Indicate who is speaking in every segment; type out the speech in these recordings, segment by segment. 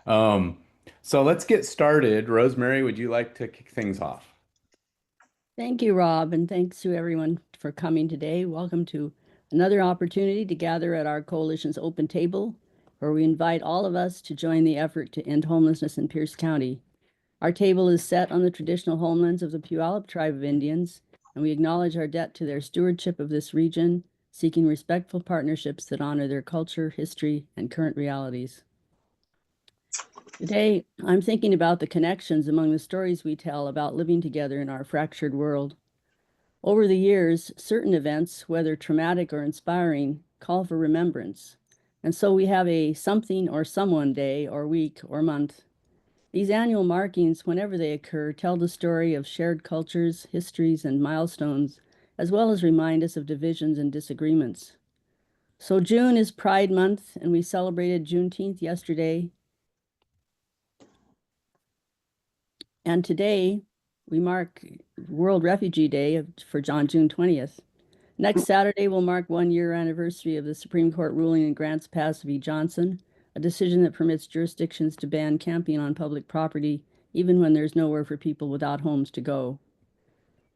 Speaker 1: Um, so let's get started. Rosemary, would you like to kick things off?
Speaker 2: Thank you, Rob, and thanks to everyone for coming today. Welcome to another opportunity to gather at our coalition's open table, where we invite all of us to join the effort to end homelessness in Pierce County. Our table is set on the traditional homelands of the Puyallup tribe of Indians, and we acknowledge our debt to their stewardship of this region, seeking respectful partnerships that honor their culture, history, and current realities. Today, I'm thinking about the connections among the stories we tell about living together in our fractured world. Over the years, certain events, whether traumatic or inspiring, call for remembrance. And so we have a something or someone day or week or month. These annual markings, whenever they occur, tell the story of shared cultures, histories, and milestones, as well as remind us of divisions and disagreements. So June is Pride Month, and we celebrated Juneteenth yesterday. And today, we mark World Refugee Day for June 20th. Next Saturday will mark 1 year anniversary of the Supreme Court ruling in Grants Pass v. Johnson, a decision that permits jurisdictions to ban camping on public property, even when there's nowhere for people without homes to go.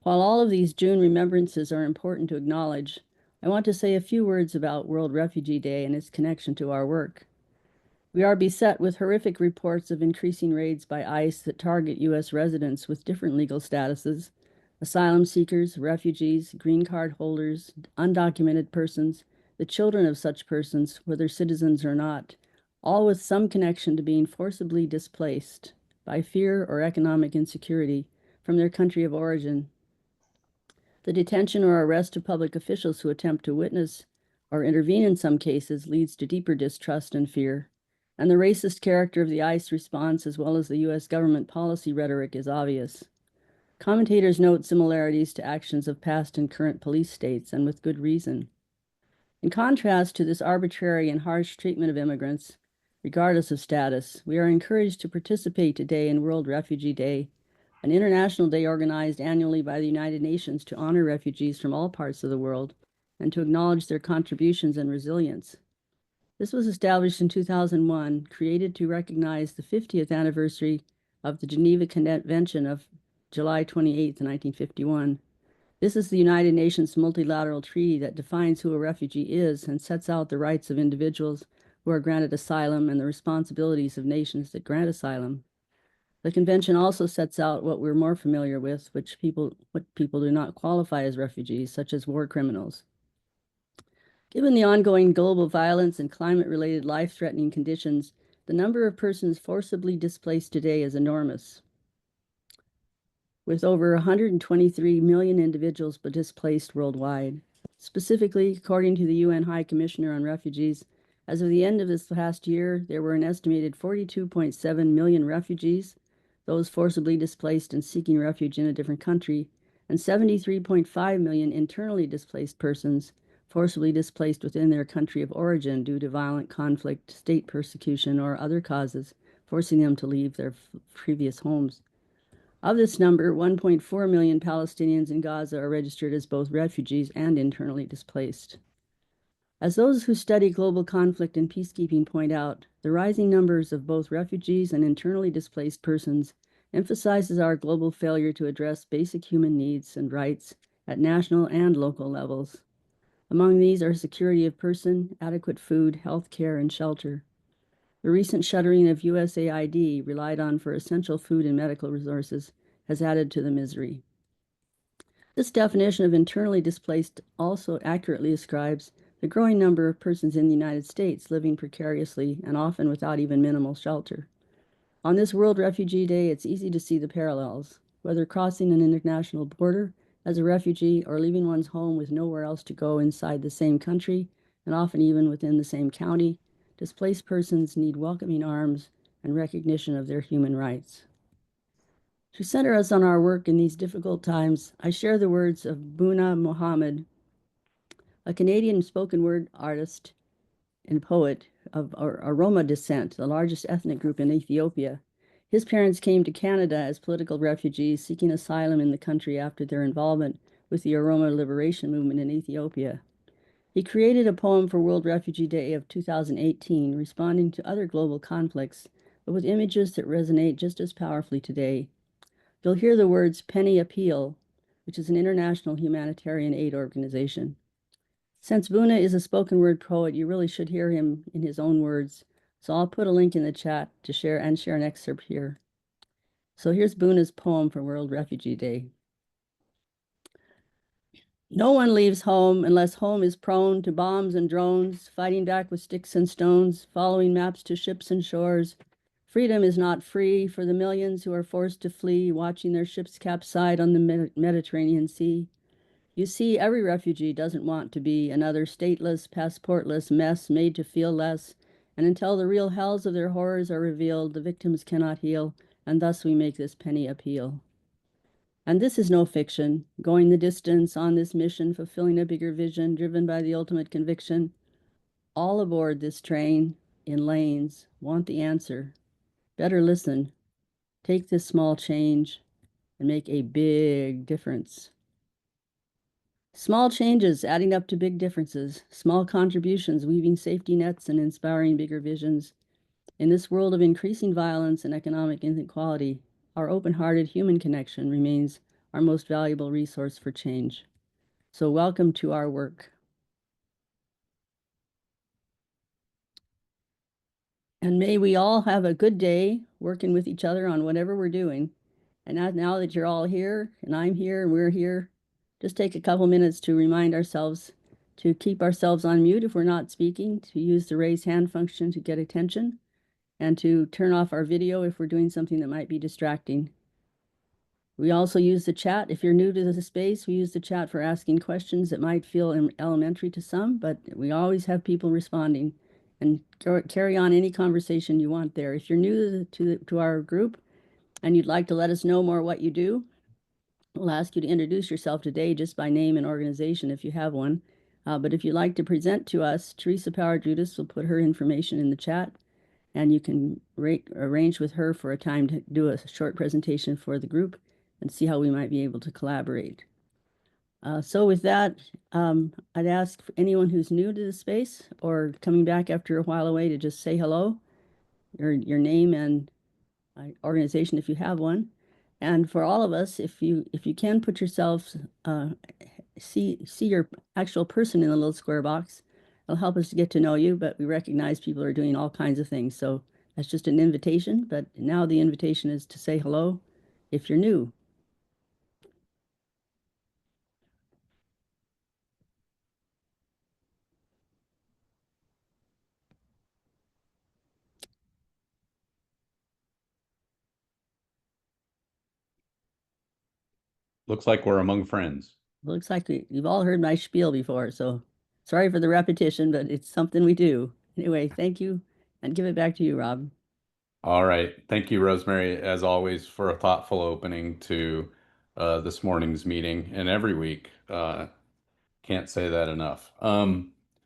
Speaker 2: While all of these June remembrances are important to acknowledge, I want to say a few words about World Refugee Day and its connection to our work. We are beset with horrific reports of increasing raids by ICE that target U.S. residents with different legal statuses: asylum seekers, refugees, green card holders, undocumented persons, the children of such persons, whether citizens or not, all with some connection to being forcibly displaced by fear or economic insecurity from their country of origin. The detention or arrest of public officials who attempt to witness or intervene in some cases leads to deeper distrust and fear. And the racist character of the ICE response, as well as the U.S. government policy rhetoric, is obvious. Commentators note similarities to actions of past and current police states, and with good reason. In contrast to this arbitrary and harsh treatment of immigrants, regardless of status, we are encouraged to participate today in World Refugee Day, an international day organized annually by the United Nations to honor refugees from all parts of the world and to acknowledge their contributions and resilience. This was established in 2001, created to recognize the 50th anniversary of the Geneva Convention of July 28, 1951. This is the United Nations multilateral treaty that defines who a refugee is and sets out the rights of individuals who are granted asylum and the responsibilities of nations that grant asylum. The convention also sets out what we're more familiar with, what people do not qualify as refugees, such as war criminals. Given the ongoing global violence and climate-related life-threatening conditions, the number of persons forcibly displaced today is enormous, with over 123 million individuals displaced worldwide. Specifically, according to the UN High Commissioner on Refugees, as of the end of this past year, there were an estimated 42.7 million refugees, those forcibly displaced and seeking refuge in a different country, and 73.5 million internally displaced persons, forcibly displaced within their country of origin due to violent conflict, state persecution, or other causes, forcing them to leave their previous homes. Of this number, 1.4 million Palestinians in Gaza are registered as both refugees and internally displaced. As those who study global conflict and peacekeeping point out, the rising numbers of both refugees and internally displaced persons emphasizes our global failure to address basic human needs and rights at national and local levels. Among these are security of person, adequate food, health care, and shelter. The recent shuttering of USAID, relied on for essential food and medical resources, has added to the misery. This definition of internally displaced also accurately describes the growing number of persons in the United States living precariously and often without even minimal shelter. On this World Refugee Day, it's easy to see the parallels. Whether crossing an international border as a refugee or leaving one's home with nowhere else to go inside the same country, and often even within the same county, displaced persons need welcoming arms and recognition of their human rights. To center us on our work in these difficult times, I share the words of Buna Mohammed, a Canadian spoken word artist and poet of Aroma descent, the largest ethnic group in Ethiopia. His parents came to Canada as political refugees seeking asylum in the country after their involvement with the Aroma liberation movement in Ethiopia. He created a poem for World Refugee Day of 2018, responding to other global conflicts but with images that resonate just as powerfully today. You'll hear the words Penny Appeal, which is an international humanitarian aid organization. Since Buna is a spoken word poet, you really should hear him in his own words. So I'll put a link in the chat to share an excerpt here. So here's Buna's poem for World Refugee Day. No one leaves home unless home is prone to bombs and drones, fighting back with sticks and stones, following maps to ships and shores. Freedom is not free for the millions who are forced to flee, watching their ships capsize on the Mediterranean Sea. You see, every refugee doesn't want to be another stateless, passportless mess made to feel less. And until the real hells of their horrors are revealed, the victims cannot heal, and thus we make this penny appeal. And this is no fiction, going the distance on this mission, fulfilling a bigger vision, driven by the ultimate conviction. All aboard this train, in lanes, want the answer. Better listen, take this small change, and make a big difference. Small changes adding up to big differences, small contributions weaving safety nets and inspiring bigger visions. In this world of increasing violence and economic inequality, our open-hearted human connection remains our most valuable resource for change. So welcome to our work. And may we all have a good day working with each other on whatever we're doing. And now that you're all here, and I'm here, and we're here, just take a couple minutes to remind ourselves to keep ourselves on mute if we're not speaking, to use the raise hand function to get attention, and to turn off our video if we're doing something that might be distracting. We also use the chat. If you're new to the space, we use the chat for asking questions that might feel elementary to some, but we always have people responding. And carry on any conversation you want there. If you're new to our group and you'd like to let us know more what you do, we'll ask you to introduce yourself today just by name and organization if you have one. But if you'd like to present to us, Teresa Power Judas will put her information in the chat, and you can arrange with her for a time to do a short presentation for the group and see how we might be able to collaborate. So with that, I'd ask for anyone who's new to the space or coming back after a while away to just say hello, your name and organization if you have one. And for all of us, if you can put yourself, see your actual person in the little square box, it'll help us to get to know you, but we recognize people are doing all kinds of things. So that's just an invitation, but now the invitation is to say hello if you're new.
Speaker 1: Looks like we're among friends.
Speaker 2: Looks like you've all heard my spiel before, so sorry for the repetition, but it's something we do. Anyway, thank you, and give it back to you, Rob.
Speaker 1: All right. Thank you, Rosemary, as always, for a thoughtful opening to this morning's meeting and every week. Can't say that enough.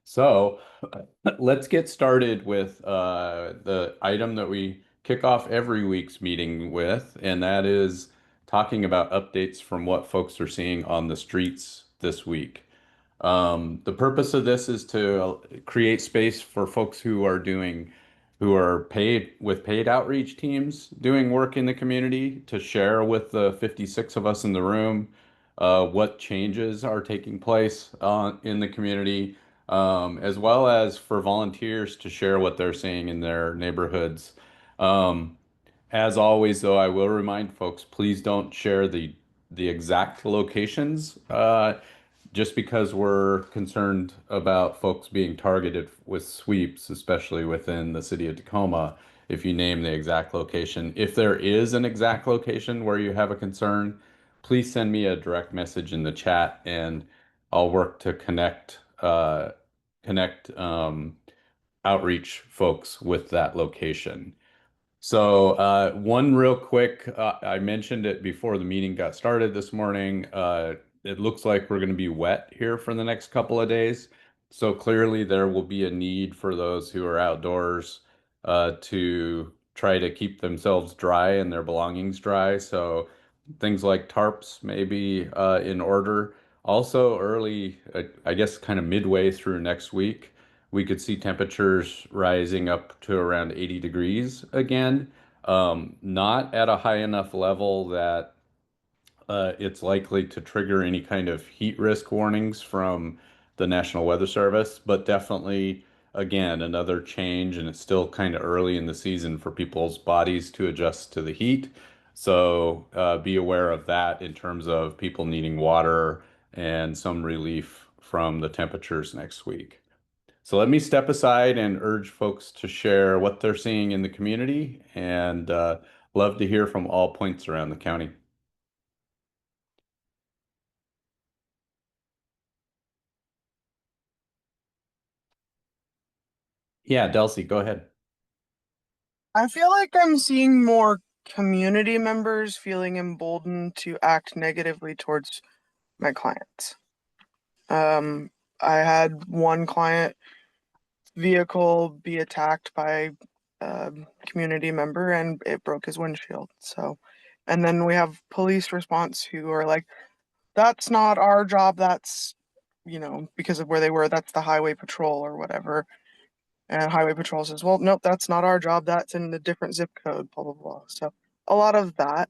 Speaker 1: So let's get started with the item that we kick off every week's meeting with, and that is talking about updates from what folks are seeing on the streets this week. The purpose of this is to create space for folks who are paid with paid outreach teams doing work in the community to share with the 56 of us in the room what changes are taking place in the community, as well as for volunteers to share what they're seeing in their neighborhoods. Um, as always, though, I will remind folks, please don't share the exact locations, just because we're concerned about folks being targeted with sweeps, especially within the city of Tacoma. If you name the exact location, if there is an exact location where you have a concern, please send me a direct message in the chat, and I'll work to connect outreach folks with that location. So, one real quick, I mentioned it before the meeting got started this morning. It looks like we're going to be wet here for the next couple of days. So clearly there will be a need for those who are outdoors to try to keep themselves dry and their belongings dry. So things like tarps may be in order. Also, I guess kind of midway through next week, we could see temperatures rising up to around 80 degrees again. Not at a high enough level that it's likely to trigger any kind of heat risk warnings from the National Weather Service, but definitely, again, another change, and it's still kind of early in the season for people's bodies to adjust to the heat. So be aware of that in terms of people needing water and some relief from the temperatures next week. So let me step aside and urge folks to share what they're seeing in the community and love to hear from all points around the county. Yeah, Delcy, go ahead.
Speaker 3: I feel like I'm seeing more community members feeling emboldened to act negatively towards my clients. Um, I had one client vehicle be attacked by a community member and it broke his windshield. So, and then we have police response who are like, that's not our job. That's, because of where they were, that's the highway patrol or whatever. And highway patrol says, well, nope, that's not our job. That's in a different zip code, blah, blah, blah. So a lot of that.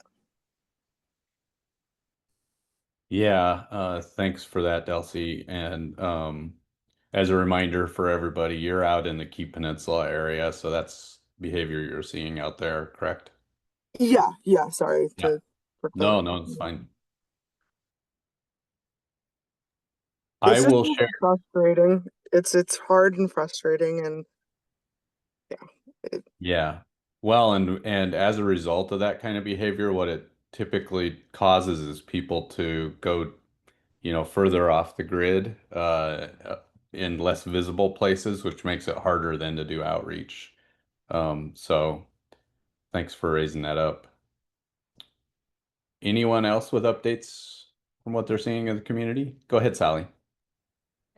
Speaker 1: Yeah, thanks for that, Delcy. And as a reminder for everybody, you're out in the Key Peninsula area, so that's behavior you're seeing out there, correct?
Speaker 3: Yeah, yeah, sorry
Speaker 1: Yeah.
Speaker 3: for
Speaker 1: No,
Speaker 3: clarifying.
Speaker 1: no, it's fine. I
Speaker 3: It's just
Speaker 1: will share.
Speaker 3: frustrating. It's hard and frustrating and yeah.
Speaker 1: Yeah. Well, and as a result of that kind of behavior, what it typically causes is people to go, further off the grid, in less visible places, which makes it harder then to do outreach. So thanks for raising that up. Anyone else with updates from what they're seeing in the community? Go ahead, Sally.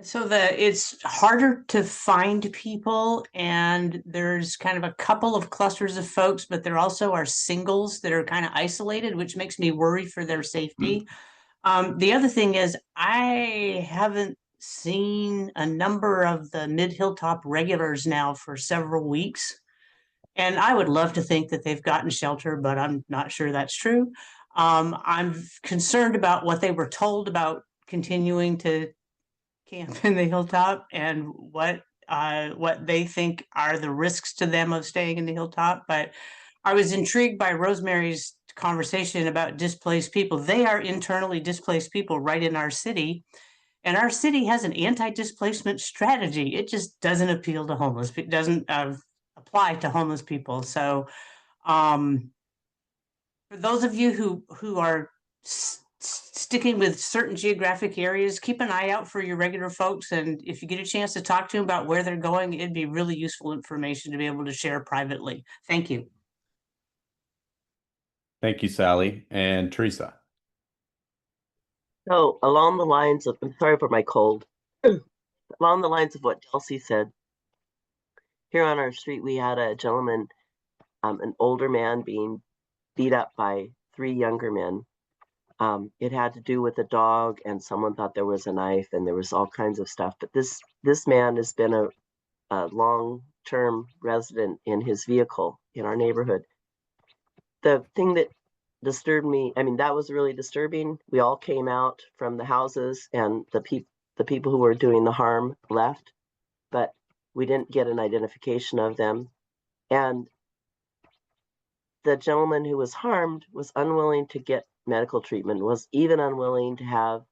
Speaker 4: So it's harder to find people, and there's kind of a couple of clusters of folks, but there also are singles that are kind of isolated, which makes me worry for their safety. The other thing is I haven't seen a number of the Mid Hilltop regulars now for several weeks. And I would love to think that they've gotten shelter, but I'm not sure that's true. I'm concerned about what they were told about continuing to camp in the hilltop and what they think are the risks to them of staying in the hilltop. But I was intrigued by Rosemary's conversation about displaced people. They are internally displaced people right in our city. And our city has an anti-displacement strategy. It just doesn't appeal to homeless. It doesn't apply to homeless people. So um, for those of you who are sticking with certain geographic areas, keep an eye out for your regular folks. And if you get a chance to talk to them about where they're going, it'd be really useful information to be able to share privately. Thank you.
Speaker 1: Thank you, Sally. And Teresa.
Speaker 5: So along the lines of, I'm sorry for my cold. Along the lines of what Chelsea said, here on our street, we had a gentleman, an older man being beat up by three younger men. It had to do with a dog, and someone thought there was a knife, and there was all kinds of stuff. But this man has been a long-term resident in his vehicle in our neighborhood. The thing that disturbed me, I mean, that was really disturbing. We all came out from the houses, and the people who were doing the harm left, but we didn't get an identification of them. And the gentleman who was harmed was unwilling to get medical treatment, was even unwilling to have,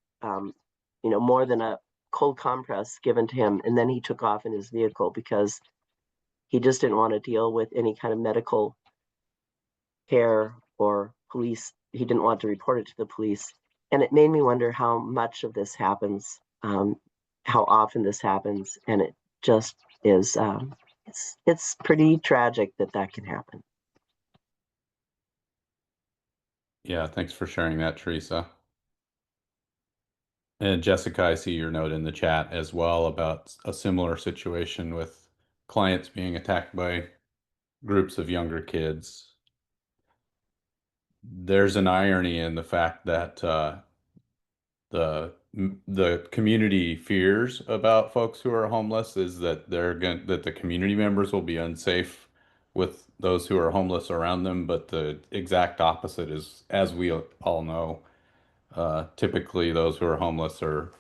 Speaker 5: more than a cold compress given to him. And then he took off in his vehicle because he just didn't want to deal with any kind of medical care or police. He didn't want to report it to the police. And it made me wonder how much of this happens, how often this happens. And it just is, it's pretty tragic that can happen.
Speaker 1: Yeah, thanks for sharing that, Teresa. And Jessica, I see your note in the chat as well about a similar situation with clients being attacked by groups of younger kids. There's an irony in the fact that the the community fears about folks who are homeless is that that the community members will be unsafe with those who are homeless around them, but the exact opposite is, as we all know, typically those who are homeless are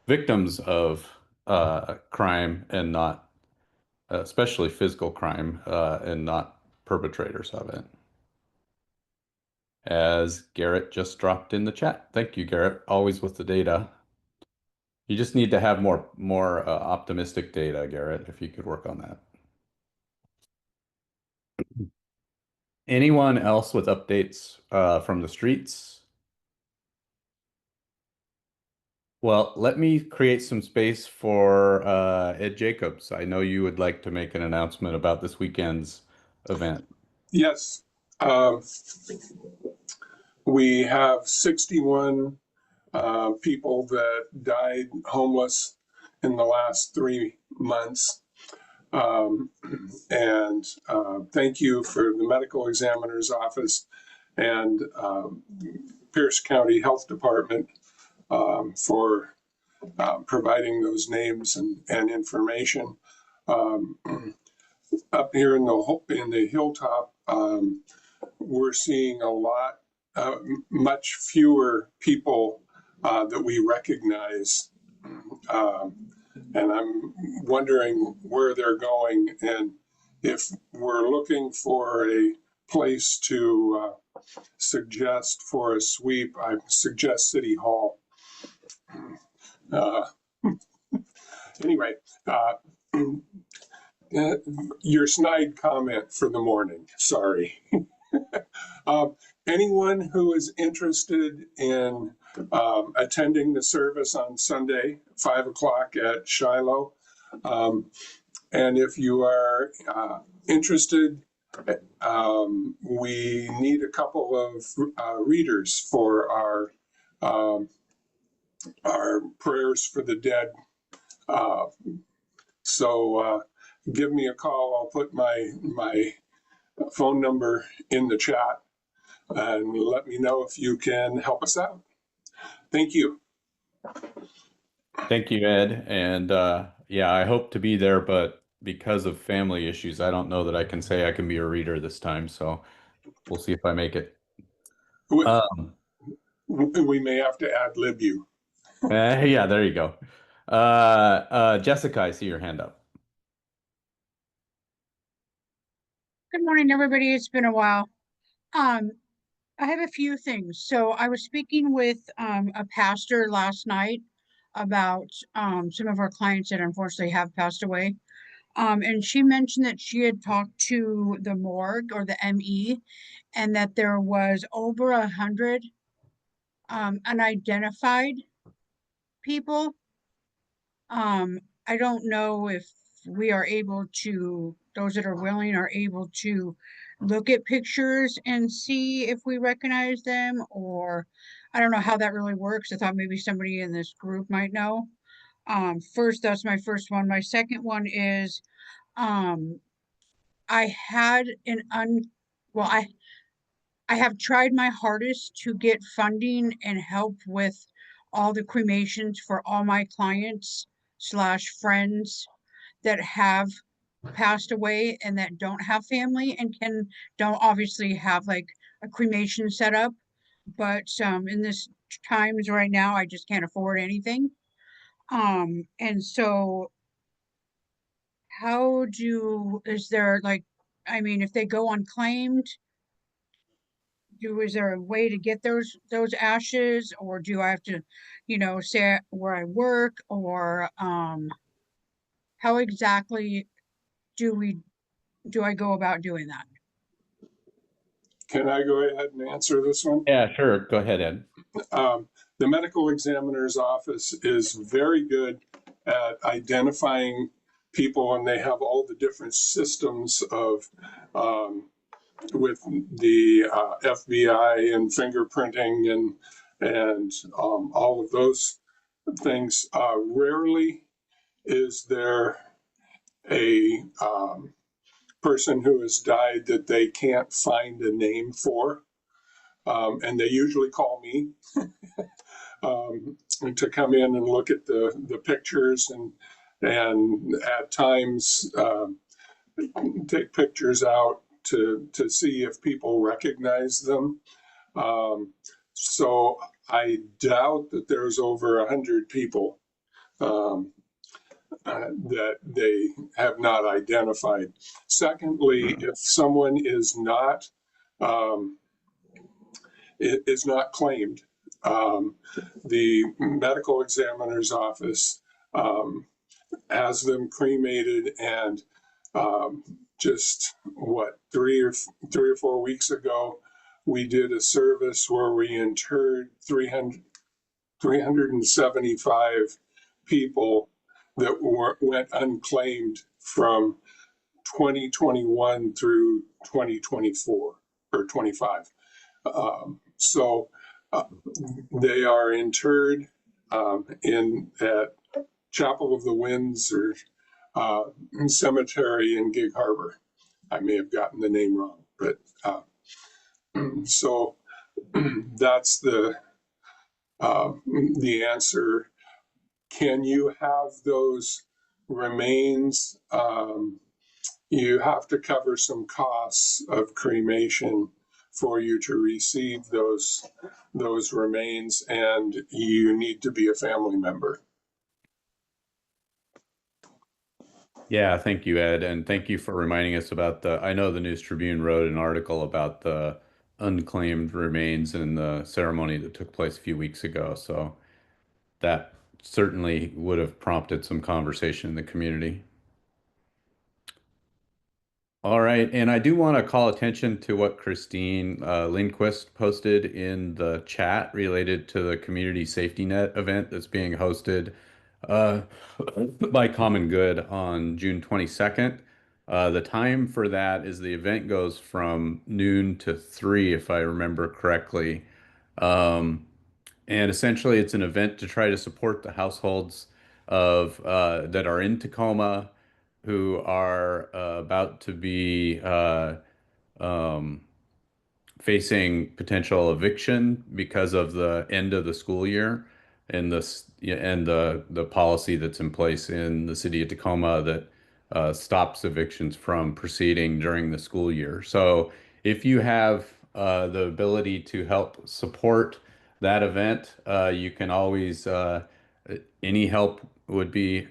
Speaker 1: victims of crime and not, especially physical crime, and not perpetrators of it. As Garrett just dropped in the chat. Thank you, Garrett. Always with the data. You just need to have more optimistic data, Garrett, if you could work on that. Anyone else with updates from the streets? Well, let me create some space for Ed Jacobs. I know you would like to make an announcement about this weekend's event.
Speaker 6: Yes. We have 61 people that died homeless in the last 3 months. And thank you for the medical examiner's office and Pierce County Health Department for providing those names and information. Up here in the hilltop, we're seeing a lot, much fewer people that we recognize. And I'm wondering where they're going, and if we're looking for a place to suggest for a sweep, I suggest City Hall. Anyway, your snide comment for the morning, sorry. Anyone who is interested in attending the service on Sunday, 5 o'clock at Shiloh, and if you are interested, we need a couple of readers for our prayers for the dead. So give me a call. I'll put my phone number in the chat and let me know if you can help us out. Thank you.
Speaker 1: Thank you, Ed. And yeah, I hope to be there, but because of family issues, I don't know that I can say I can be a reader this time. So we'll see if I make it.
Speaker 6: We may have to ad-lib you.
Speaker 1: Yeah, there you go. Jessica, I see your hand up.
Speaker 7: Good morning, everybody. It's been a while. I have a few things. So I was speaking with a pastor last night about some of our clients that unfortunately have passed away. And she mentioned that she had talked to the morgue or the ME, and that there was over 100 unidentified people. I don't know if we are able to, those that are willing are able to look at pictures and see if we recognize them, or I don't know how that really works. I thought maybe somebody in this group might know. First, that's my first one. My second one is, I had well, I have tried my hardest to get funding and help with all the cremations for all my clients / friends that have passed away and that don't have family and don't obviously have like a cremation set up. But in this times right now, I just can't afford anything. And so is there like, I mean, if they go unclaimed, is there a way to get those ashes, or do I have to, say where I work, or how exactly do I go about doing that?
Speaker 6: Can I go ahead and answer this one?
Speaker 1: Yeah, sure. Go ahead, Ed.
Speaker 6: The medical examiner's office is very good at identifying people, and they have all the different systems of with the FBI and fingerprinting and all of those things. Rarely is there a person who has died that they can't find a name for, and they usually call me. to come in and look at the pictures and at times take pictures out to see if people recognize them. So I doubt that there's over 100 people that they have not identified. Secondly, if someone is not claimed, the medical examiner's office has them cremated, and just what 3 or 4 weeks ago, we did a service where we interred 375 people that went unclaimed from 2021 through 2024 or 25. So they are interred at Chapel of the Winds or cemetery in Gig Harbor. I may have gotten the name wrong, but so that's the answer. Can you have those remains? You have to cover some costs of cremation for you to receive those remains, and you need to be a family member.
Speaker 1: Yeah, thank you, Ed, and thank you for reminding us about I know the News Tribune wrote an article about the unclaimed remains in the ceremony that took place a few weeks ago, so that certainly would have prompted some conversation in the community. All right, and I do want to call attention to what Christine Lindquist posted in the chat related to the Community Safety Net event that's being hosted uh, by Common Good on June 22nd. The time for that is the event goes from noon to 3, if I remember correctly. And essentially, it's an event to try to support the households of that are in Tacoma who are about to be um, facing potential eviction because of the end of the school year and the policy that's in place in the city of Tacoma that stops evictions from proceeding during the school year. So if you have the ability to help support that event, you can always any help would be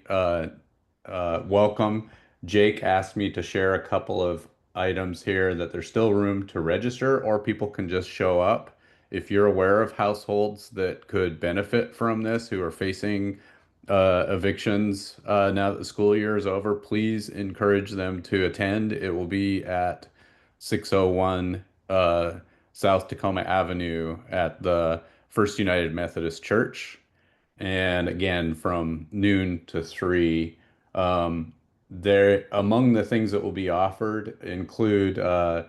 Speaker 1: welcome. Jake asked me to share a couple of items here that there's still room to register, or people can just show up. If you're aware of households that could benefit from this, who are facing evictions now that the school year is over, please encourage them to attend. It will be at 601 South Tacoma Avenue at the First United Methodist Church. And again, from noon to 3. There, among the things that will be offered include any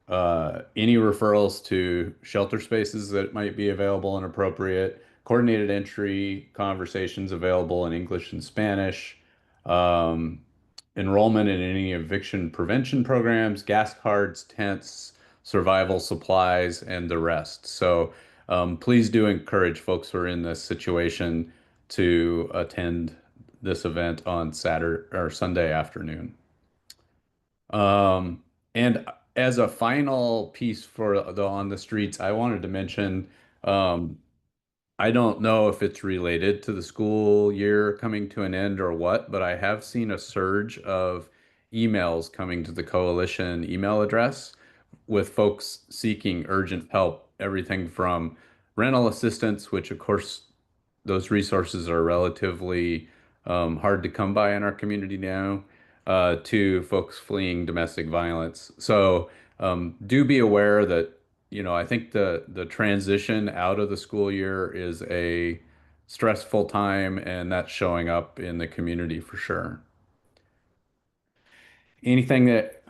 Speaker 1: referrals to shelter spaces that might be available and appropriate, coordinated entry conversations available in English and Spanish, um, enrollment in any eviction prevention programs, gas cards, tents, survival supplies, and the rest. So please do encourage folks who are in this situation to attend this event on Saturday or Sunday afternoon. And as a final piece for the on the streets, I wanted to mention, I don't know if it's related to the school year coming to an end or what, but I have seen a surge of emails coming to the coalition email address with folks seeking urgent help, everything from rental assistance, which of course those resources are relatively hard to come by in our community now, to folks fleeing domestic violence. So do be aware that, I think the transition out of the school year is a stressful time, and that's showing up in the community for sure. Anything that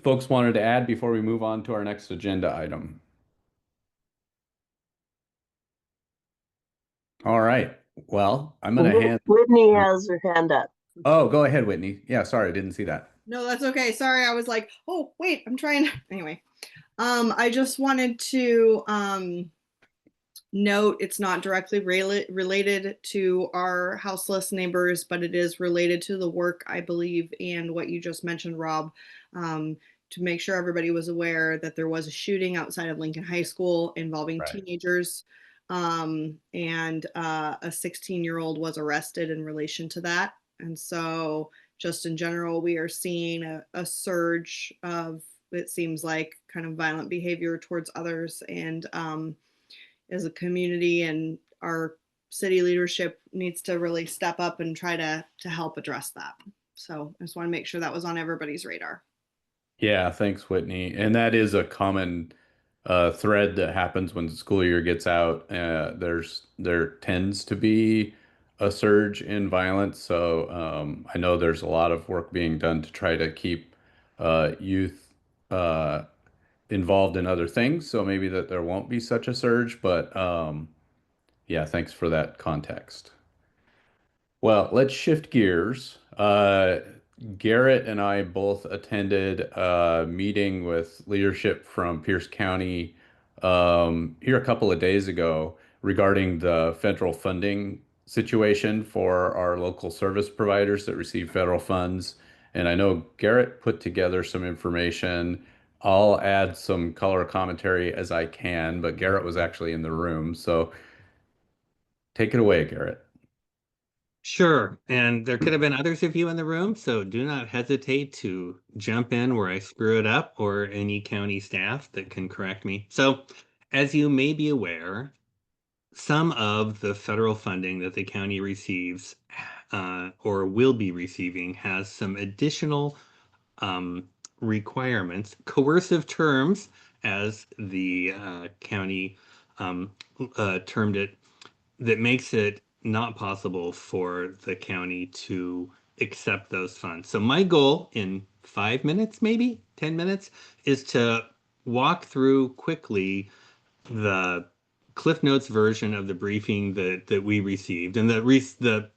Speaker 1: folks wanted to add before we move on to our next agenda item? All right. Well, I'm going to hand.
Speaker 5: Whitney has her hand up.
Speaker 1: Oh, go ahead, Whitney. Yeah, sorry, I didn't see that.
Speaker 8: No, that's okay. Sorry, I was like, oh, wait, I'm trying. Anyway, I just wanted to note it's not directly related to our houseless neighbors, but it is related to the work, I believe, and what you just mentioned, Rob, to make sure everybody was aware that there was a shooting outside of Lincoln High School involving
Speaker 1: Right.
Speaker 8: teenagers. And a 16-year-old was arrested in relation to that. And so just in general, we are seeing a surge of, it seems like, kind of violent behavior towards others. And as a community and our city leadership needs to really step up and try to help address that. So I just want to make sure that was on everybody's radar.
Speaker 1: Yeah, thanks, Whitney. And that is a common thread that happens when the school year gets out. There tends to be a surge in violence. So I know there's a lot of work being done to try to keep youth uh, involved in other things. So maybe that there won't be such a surge. But yeah, thanks for that context. Well, let's shift gears. Garrett and I both attended a meeting with leadership from Pierce County here a couple of days ago regarding the federal funding situation for our local service providers that receive federal funds. And I know Garrett put together some information. I'll add some color commentary as I can, but Garrett was actually in the room. So take it away, Garrett.
Speaker 9: Sure. And there could have been others of you in the room, so do not hesitate to jump in where I screw it up or any county staff that can correct me. So, as you may be aware, some of the federal funding that the county receives or will be receiving has some additional um, requirements, coercive terms, as the county termed it, that makes it not possible for the county to accept those funds. So my goal in 5 minutes, maybe 10 minutes, is to walk through quickly the Cliff Notes version of the briefing that we received. And the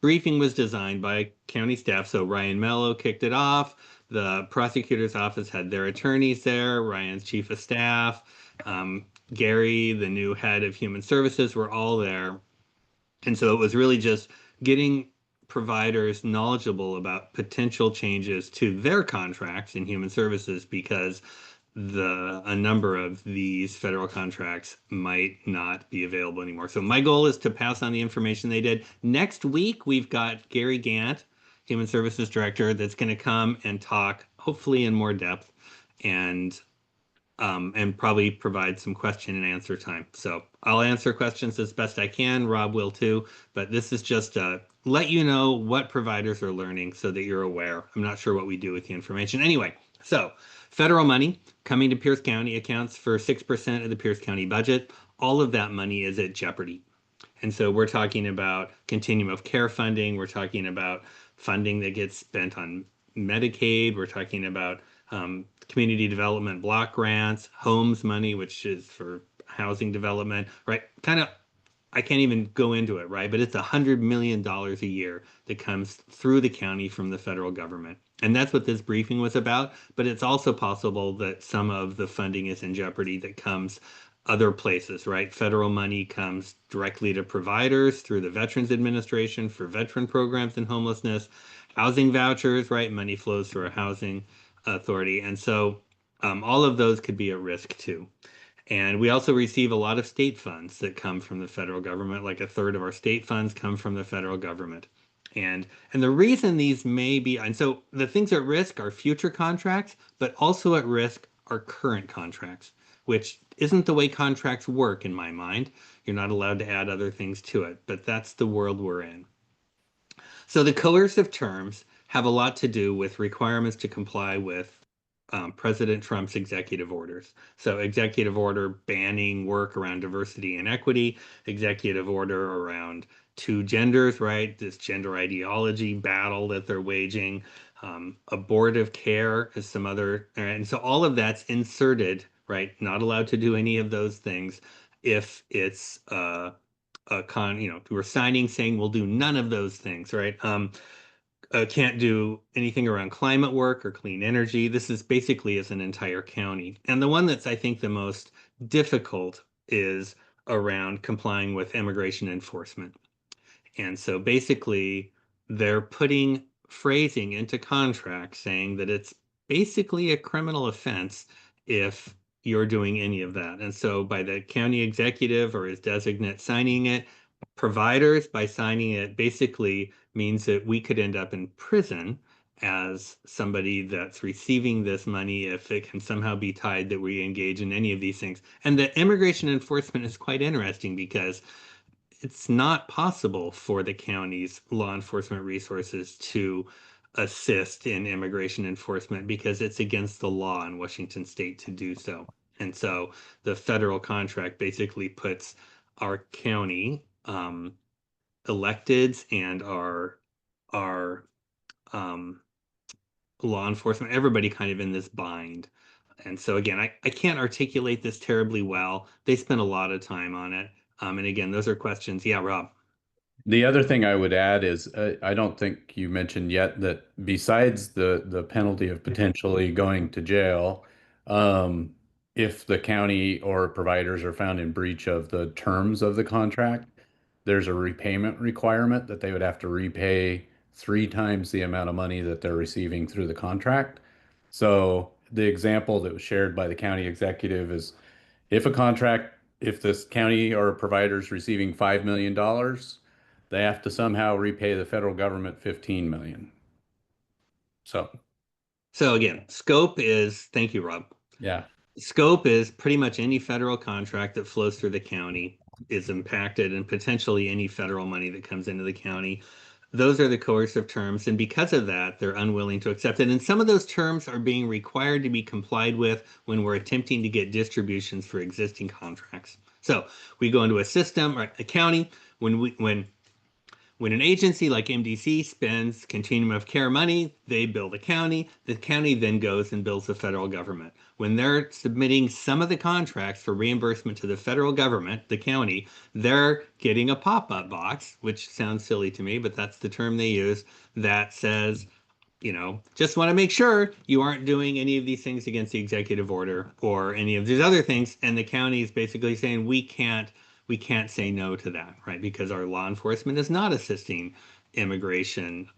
Speaker 9: briefing was designed by county staff. So Ryan Mello kicked it off. The prosecutor's office had their attorneys there, Ryan's chief of staff, Gary, the new head of human services, were all there. And so it was really just getting providers knowledgeable about potential changes to their contracts in human services, because a number of these federal contracts might not be available anymore. So my goal is to pass on the information they did. Next week, we've got Gary Gant, Human Services Director, that's going to come and talk, hopefully in more depth, and probably provide some question and answer time. So I'll answer questions as best I can. Rob will too. But this is just to let you know what providers are learning so that you're aware. I'm not sure what we do with the information. Anyway, so federal money coming to Pierce County accounts for 6% of the Pierce County budget. All of that money is at jeopardy. And so we're talking about continuum of care funding. We're talking about funding that gets spent on Medicaid. We're talking about community development block grants, homes money, which is for housing development, right? Kind of, I can't even go into it, right? But it's $100 million a year that comes through the county from the federal government. And that's what this briefing was about. But it's also possible that some of the funding is in jeopardy that comes other places, right? Federal money comes directly to providers through the Veterans Administration for veteran programs and homelessness, housing vouchers, right? Money flows through a housing authority. And so all of those could be at risk too. And we also receive a lot of state funds that come from the federal government. Like a third of our state funds come from the federal government. And the reason these may be, and so the things at risk are future contracts, but also at risk are current contracts, which isn't the way contracts work in my mind. You're not allowed to add other things to it, but that's the world we're in. So the coercive terms have a lot to do with requirements to comply with President Trump's executive orders. So executive order banning work around diversity and equity, executive order around two genders, right? This gender ideology battle that they're waging, abortive care is some other, and so all of that's inserted, right? Not allowed to do any of those things if it's we're signing saying we'll do none of those things, right? Can't do anything around climate work or clean energy. This is basically as an entire county. And the one that's, I think, the most difficult is around complying with immigration enforcement. And so basically, they're putting phrasing into contracts saying that it's basically a criminal offense if you're doing any of that. And so by the county executive or his designate signing it, providers by signing it basically means that we could end up in prison as somebody that's receiving this money if it can somehow be tied that we engage in any of these things. And the immigration enforcement is quite interesting because it's not possible for the county's law enforcement resources to assist in immigration enforcement because it's against the law in Washington state to do so. And so the federal contract basically puts our county electeds and our law enforcement, everybody kind of in this bind. And so again, I can't articulate this terribly well. They spent a lot of time on it. And again, those are questions. Yeah, Rob.
Speaker 1: The other thing I would add is I don't think you mentioned yet that besides the penalty of potentially going to jail, um, if the county or providers are found in breach of the terms of the contract, there's a repayment requirement that they would have to repay 3 times the amount of money that they're receiving through the contract. So the example that was shared by the county executive is if this county or provider is receiving $5 million, they have to somehow repay the federal government 15 million.
Speaker 9: So again, scope is, thank you, Rob.
Speaker 1: Yeah.
Speaker 9: Scope is pretty much any federal contract that flows through the county is impacted, and potentially any federal money that comes into the county. Those are the coercive terms, and because of that, they're unwilling to accept it. And some of those terms are being required to be complied with when we're attempting to get distributions for existing contracts. So we go into a system, or a county, when an agency like MDC spends Continuum of Care money, they bill the county then goes and bills the federal government. When they're submitting some of the contracts for reimbursement to the federal government, the county, they're getting a pop-up box, which sounds silly to me, but that's the term they use, that says, just want to make sure you aren't doing any of these things against the executive order or any of these other things. And the county is basically saying we can't say no to that, right? Because our law enforcement is not assisting immigration,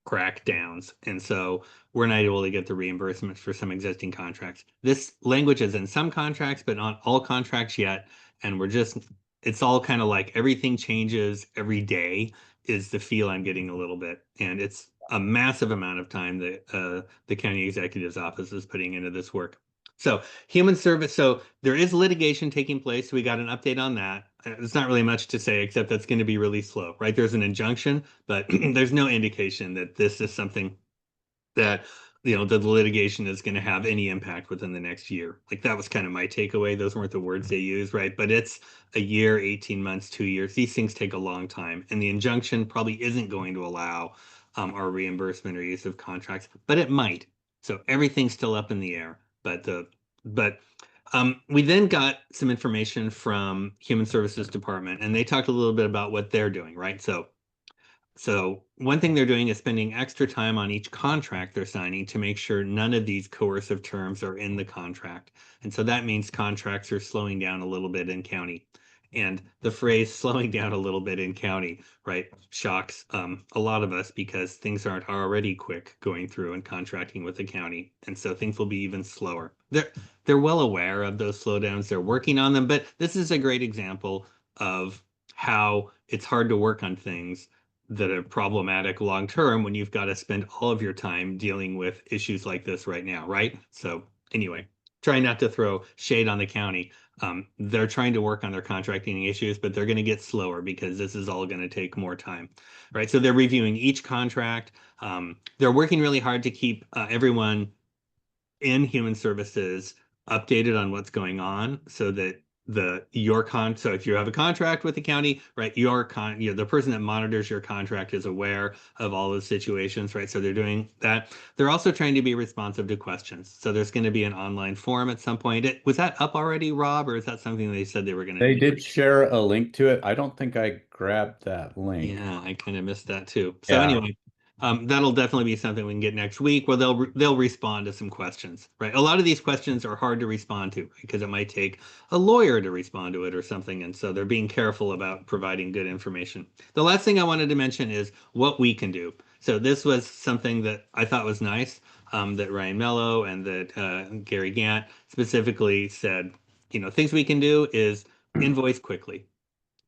Speaker 9: crackdowns. And so we're not able to get the reimbursement for some existing contracts. This language is in some contracts, but not all contracts yet. And it's all kind of like everything changes every day is the feel I'm getting a little bit. And it's a massive amount of time that the county executive's office is putting into this work. So human service. So there is litigation taking place. We got an update on that. There's not really much to say, except that's going to be really slow, right? There's an injunction, but there's no indication that this is something that, the litigation is going to have any impact within the next year. Like that was kind of my takeaway. Those weren't the words they used, right? But it's a year, 18 months, 2 years. These things take a long time. And the injunction probably isn't going to allow our reimbursement or use of contracts, but it might. So everything's still up in the air. But we then got some information from Human Services Department, and they talked a little bit about what they're doing, right? So one thing they're doing is spending extra time on each contract they're signing to make sure none of these coercive terms are in the contract. And so that means contracts are slowing down a little bit in county. And the phrase slowing down a little bit in county, right, shocks a lot of us because things aren't already quick going through and contracting with the county. And so things will be even slower. They're well aware of those slowdowns. They're working on them. But this is a great example of how it's hard to work on things that are problematic long term when you've got to spend all of your time dealing with issues like this right now, right? So anyway, try not to throw shade on the county. They're trying to work on their contracting issues, but they're going to get slower because this is all going to take more time, right? So they're reviewing each contract. They're working really hard to keep everyone in human services updated on what's going on so that so if you have a contract with the county, right, the person that monitors your contract is aware of all those situations, right? So they're doing that. They're also trying to be responsive to questions. So there's going to be an online forum at some point. Was that up already, Rob, or is that something they said they were going to do?
Speaker 1: They did share a link to it. I don't think I grabbed that link.
Speaker 9: Yeah, I kind of missed that too. So anyway, That'll definitely be something we can get next week where they'll respond to some questions, right? A lot of these questions are hard to respond to because it might take a lawyer to respond to it or something. And so they're being careful about providing good information. The last thing I wanted to mention is what we can do. So this was something that I thought was nice, that Ryan Mello and that Gary Gant specifically said, things we can do is invoice quickly,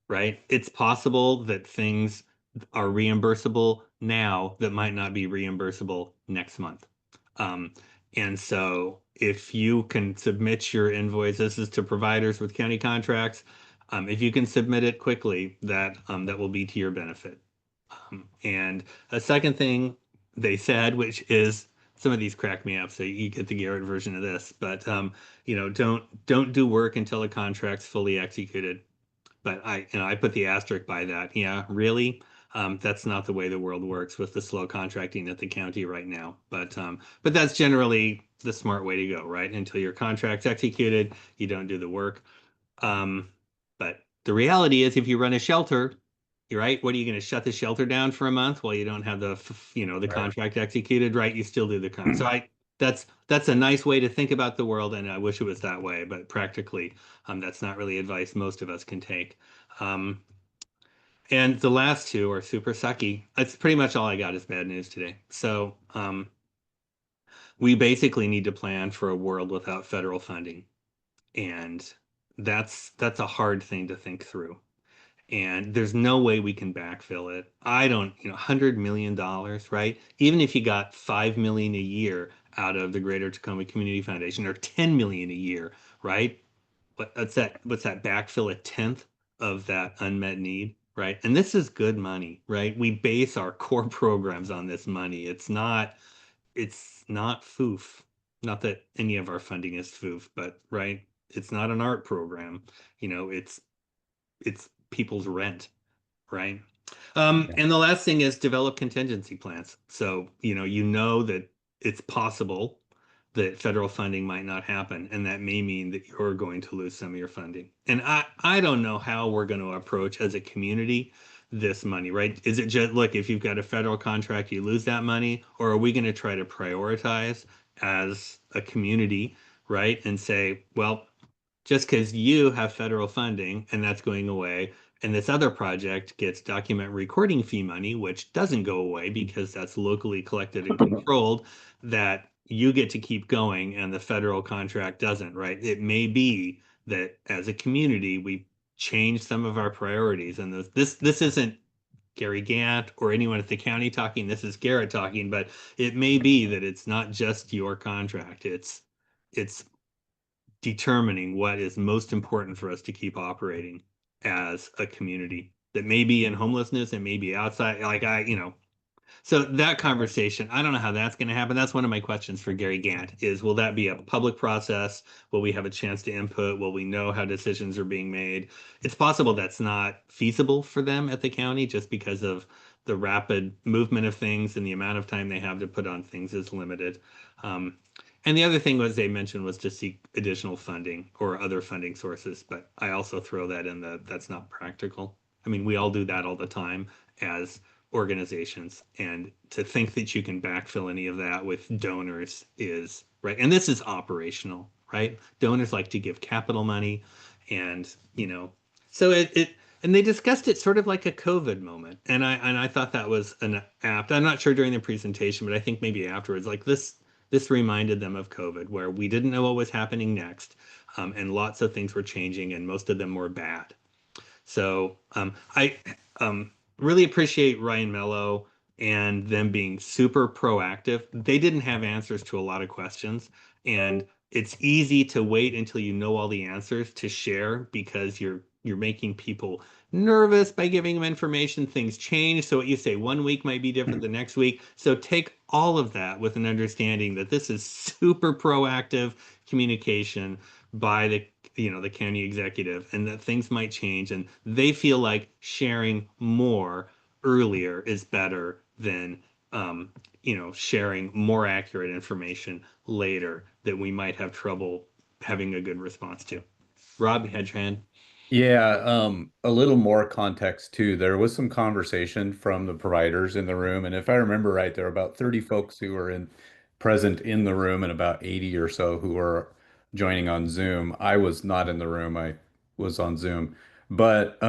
Speaker 9: right? It's possible that things are reimbursable now that might not be reimbursable next month. Um, and so if you can submit your invoices to providers with county contracts, if you can submit it quickly, that will be to your benefit. And a second thing they said, which is some of these crack me up, so you get the Garrett version of this, but don't do work until the contract's fully executed. But I put the asterisk by that. Yeah, really? That's not the way the world works with the slow contracting at the county right now. But that's generally the smart way to go, right? Until your contract's executed, you don't do the work. But the reality is, if you run a shelter, you're right. What are you going to shut the shelter down for a month while you don't have the contract executed, right? You still do the contract. So that's a nice way to think about the world, and I wish it was that way, but practically, that's not really advice most of us can take. And the last two are super sucky. That's pretty much all I got is bad news today. So we basically need to plan for a world without federal funding, and that's a hard thing to think through. And there's no way we can backfill it. I don't, $100 million, right? Even if you got 5 million a year out of the Greater Tacoma Community Foundation or 10 million a year, right? What's that backfill a tenth of that unmet need, right? And this is good money, right? We base our core programs on this money. It's not foof. Not that any of our funding is foof, but right, it's not an art program. It's people's rent, right? And the last thing is develop contingency plans. So, that it's possible that federal funding might not happen, and that may mean that you're going to lose some of your funding. And I don't know how we're going to approach as a community this money, right? Is it just, look, if you've got a federal contract, you lose that money, or are we going to try to prioritize as a community, right? And say, well, just because you have federal funding and that's going away, and this other project gets document recording fee money, which doesn't go away because that's locally collected and controlled, that you get to keep going and the federal contract doesn't, right? It may be that as a community, we change some of our priorities. And this isn't Gary Gant or anyone at the county talking, this is Garrett talking, but it may be that it's not just your contract. It's determining what is most important for us to keep operating as a community that may be in homelessness and may be outside. So that conversation, I don't know how that's going to happen. That's one of my questions for Gary Gant is, will that be a public process? Will we have a chance to input? Will we know how decisions are being made? It's possible that's not feasible for them at the county just because of the rapid movement of things and the amount of time they have to put on things is limited. And the other thing was they mentioned was to seek additional funding or other funding sources, but I also throw that in that's not practical. I mean, we all do that all the time as organizations, and to think that you can backfill any of that with donors is right. And this is operational, right? Donors like to give capital money, and so and they discussed it sort of like a COVID moment, and I thought that was an apt. I'm not sure during the presentation, but I think maybe afterwards, like this reminded them of COVID, where we didn't know what was happening next, and lots of things were changing, and most of them were bad. So I really appreciate Ryan Mello and them being super proactive. They didn't have answers to a lot of questions, and it's easy to wait until you know all the answers to share because you're making people nervous by giving them information. Things change, so what you say one week might be different the next week. So take all of that with an understanding that this is super proactive communication by the county executive, and that things might change, and they feel like sharing more earlier is better than sharing more accurate information later that we might have trouble having a good response to. Rob, you had your hand.
Speaker 1: Yeah, a little more context too. There was some conversation from the providers in the room, and if I remember right, there were about 30 folks who were present in the room and about 80 or so who were joining on Zoom. I was not in the room, I was on Zoom. But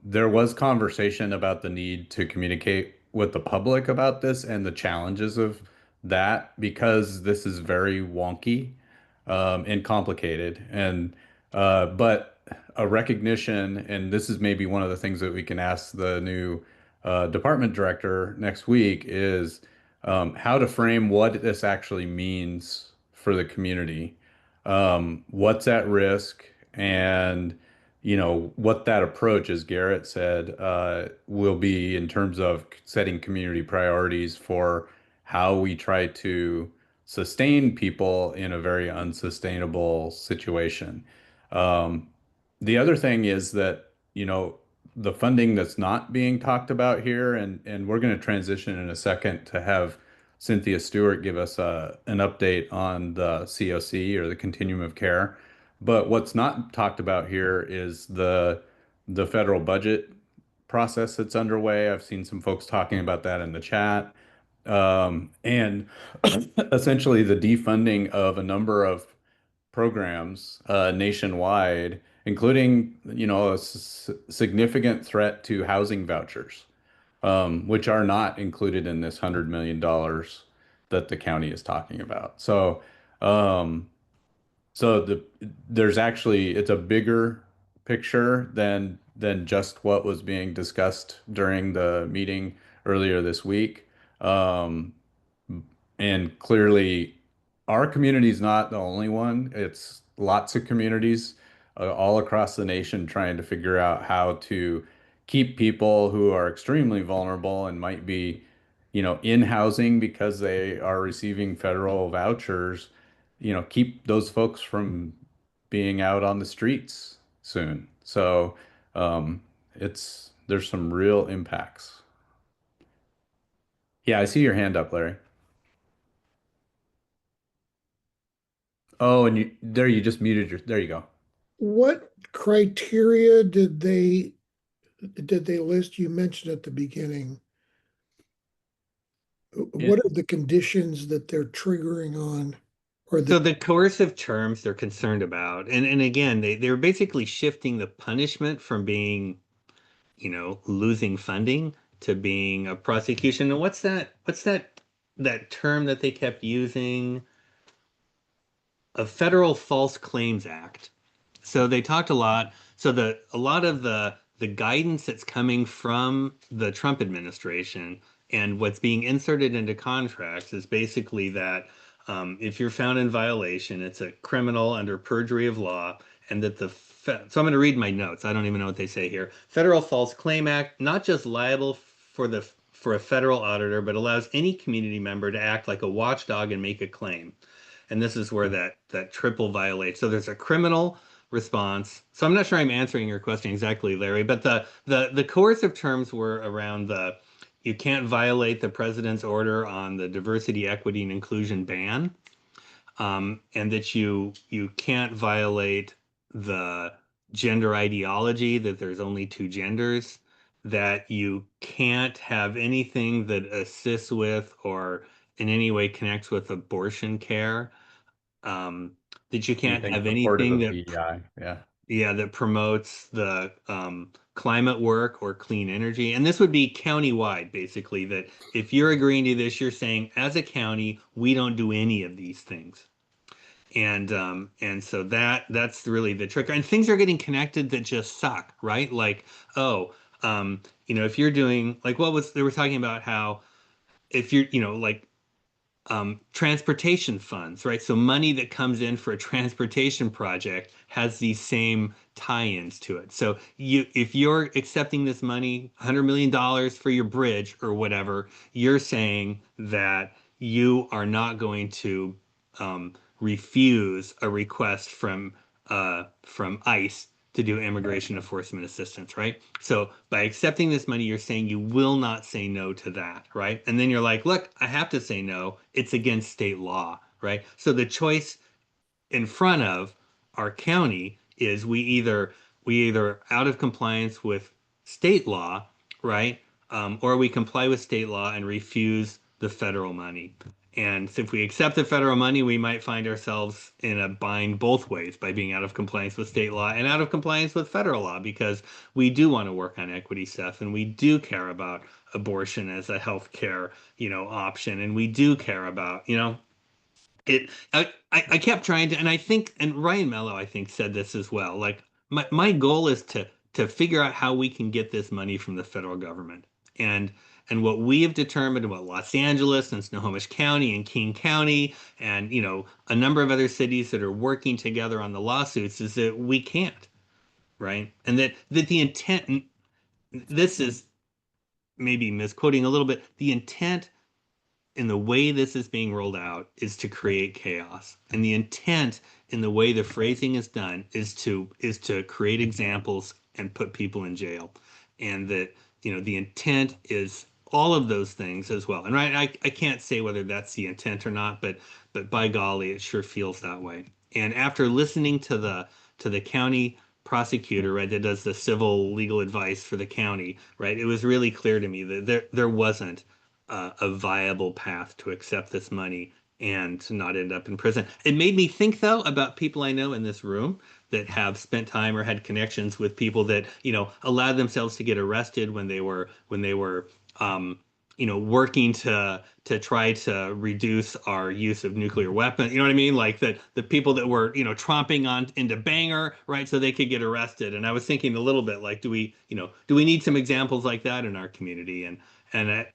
Speaker 1: there was conversation about the need to communicate with the public about this and the challenges of that because this is very wonky and complicated. But a recognition, and this is maybe one of the things that we can ask the new department director next week, is how to frame what this actually means for the community, what's at risk, and what that approach, as Garrett said, will be in terms of setting community priorities for how we try to sustain people in a very unsustainable situation. Um, the other thing is that, the funding that's not being talked about here, and we're going to transition in a second to have Cynthia Stewart give us an update on the COC or the Continuum of Care. But what's not talked about here is the federal budget process that's underway. I've seen some folks talking about that in the chat. And essentially the defunding of a number of programs nationwide, including, a significant threat to housing vouchers, which are not included in this $100 million that the county is talking about. Um, there's actually it's a bigger picture than just what was being discussed during the meeting earlier this week. Um, and clearly, our community is not the only one. It's lots of communities all across the nation trying to figure out how to keep people who are extremely vulnerable and might be, in housing because they are receiving federal vouchers, keep those folks from being out on the streets soon. So, there's some real impacts. Yeah, I see your hand up, Larry. Oh, and you just muted there you go.
Speaker 10: What criteria did they list? You mentioned at the beginning. What are the conditions that they're triggering on?
Speaker 9: So the coercive terms they're concerned about, and again, they're basically shifting the punishment from being, losing funding to being a prosecution. And what's that term that they kept using? A federal False Claims Act. So they talked a lot. So a lot of the guidance that's coming from the Trump administration and what's being inserted into contracts is basically that if you're found in violation, it's a criminal under perjury of law, and that so I'm going to read my notes. I don't even know what they say here. Federal False Claim Act, not just liable for a federal auditor, but allows any community member to act like a watchdog and make a claim. And this is where that triple violates. So there's a criminal response. So I'm not sure I'm answering your question exactly, Larry, but the coercive terms were around you can't violate the president's order on the diversity, equity, and inclusion ban, and that you can't violate the gender ideology, that there's only two genders, that you can't have anything that assists with or in any way connects with abortion care, um, that you can't
Speaker 1: Anything
Speaker 9: have
Speaker 1: supportive
Speaker 9: anything
Speaker 1: of
Speaker 9: that
Speaker 1: DEI. Yeah.
Speaker 9: that promotes the climate work or clean energy. And this would be countywide, basically, that if you're agreeing to this, you're saying, as a county, we don't do any of these things. And so that's really the trick. And things are getting connected that just suck, right? Like, oh, if you're doing like they were talking about how if you're, like transportation funds, right? So money that comes in for a transportation project has these same tie-ins to it. So if you're accepting this money, $100 million for your bridge or whatever, you're saying that you are not going to refuse a request from ICE to do immigration enforcement assistance, right? So by accepting this money, you're saying you will not say no to that, right? And then you're like, look, I have to say no. It's against state law, right? So the choice in front of our county is we either we either out of compliance with state law, right? Or we comply with state law and refuse the federal money. And so if we accept the federal money, we might find ourselves in a bind both ways by being out of compliance with state law and out of compliance with federal law, because we do want to work on equity stuff and we do care about abortion as a healthcare, option. And we do care about, I kept trying to, and I think, and Ryan Mello, I think, said this as well. Like my goal is to figure out how we can get this money from the federal government. And what we have determined, what Los Angeles and Snohomish County and King County and a number of other cities that are working together on the lawsuits, is that we can't, right? And that the intent, this is maybe misquoting a little bit, the intent in the way this is being rolled out is to create chaos. And the intent in the way the phrasing is done is to create examples and put people in jail. And that, the intent is all of those things as well. And I can't say whether that's the intent or not, but by golly, it sure feels that way. And after listening to the county prosecutor, right, that does the civil legal advice for the county, right, it was really clear to me that there wasn't a viable path to accept this money and to not end up in prison. It made me think, though, about people I know in this room that have spent time or had connections with people that allowed themselves to get arrested when they were working to try to reduce our use of nuclear weapons. You know what I mean? Like the people that were tromping on into Bangor, right, so they could get arrested. And I was thinking a little bit like, do we need some examples like that in our community? And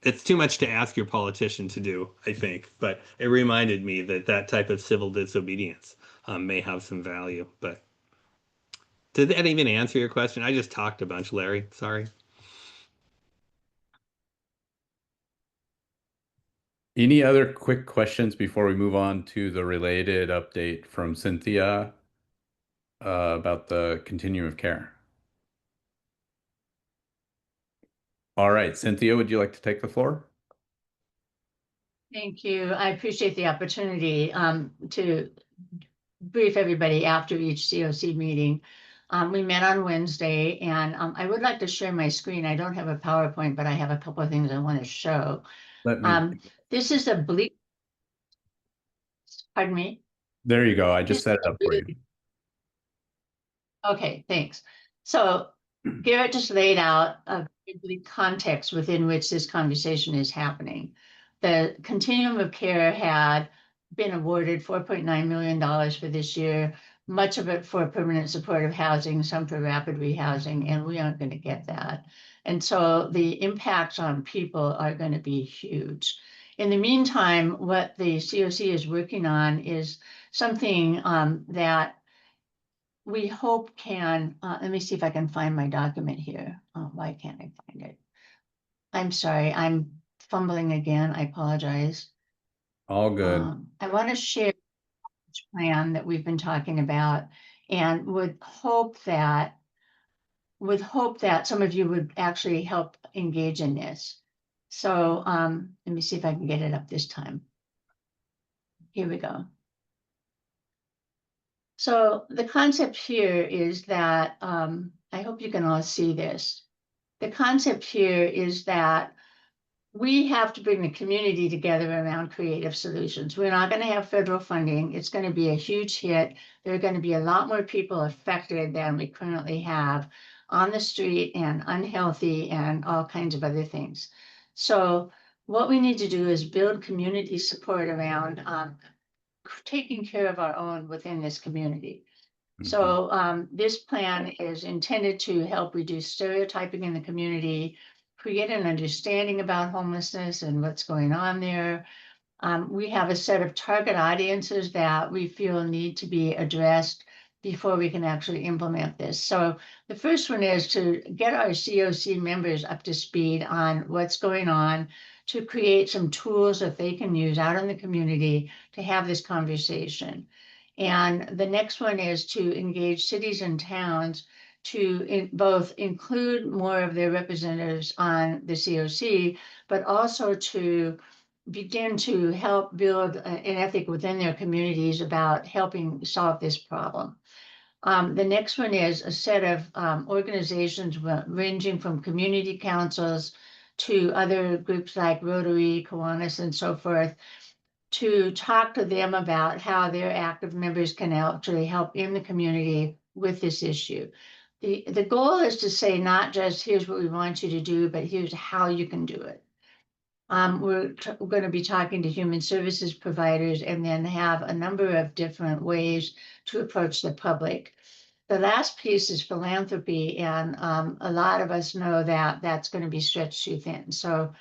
Speaker 9: it's too much to ask your politician to do, I think. But it reminded me that type of civil disobedience may have some value. But did that even answer your question? I just talked a bunch, Larry. Sorry.
Speaker 1: Any other quick questions before we move on to the related update from Cynthia about the Continuum of Care? All right, Cynthia, would you like to take the floor?
Speaker 11: Thank you. I appreciate the opportunity to brief everybody after each COC meeting. We met on Wednesday, and I would like to share my screen. I don't have a PowerPoint, but I have a couple of things I want to show.
Speaker 1: Let me.
Speaker 11: This is a bleak. Pardon me?
Speaker 1: There you go. I just set it up for you.
Speaker 11: Okay, thanks. So Garrett just laid out a context within which this conversation is happening. The Continuum of Care had been awarded $4.9 million for this year, much of it for permanent supportive housing, some for rapid rehousing, and we aren't going to get that. And so the impacts on people are going to be huge. In the meantime, what the COC is working on is something that we hope can, let me see if I can find my document here. Oh, why can't I find it? I'm sorry, I'm fumbling again. I apologize.
Speaker 1: All good.
Speaker 11: I want to share the plan that we've been talking about and would hope that some of you would actually help engage in this. So let me see if I can get it up this time. Here we go. So the concept here is that, I hope you can all see this. The concept here is that we have to bring the community together around creative solutions. We're not going to have federal funding. It's going to be a huge hit. There are going to be a lot more people affected than we currently have on the street and unhealthy and all kinds of other things. So what we need to do is build community support around taking care of our own within this community. So this plan is intended to help reduce stereotyping in the community, create an understanding about homelessness and what's going on there. We have a set of target audiences that we feel need to be addressed before we can actually implement this. So the first one is to get our COC members up to speed on what's going on, to create some tools that they can use out in the community to have this conversation. And the next one is to engage cities and towns to both include more of their representatives on the COC, but also to begin to help build an ethic within their communities about helping solve this problem. The next one is a set of organizations ranging from community councils to other groups like Rotary, Kiwanis, and so forth, to talk to them about how their active members can actually help in the community with this issue. The goal is to say not just here's what we want you to do, but here's how you can do it. We're going to be talking to human services providers and then have a number of different ways to approach the public. The last piece is philanthropy, and a lot of us know that that's going to be stretched too thin. So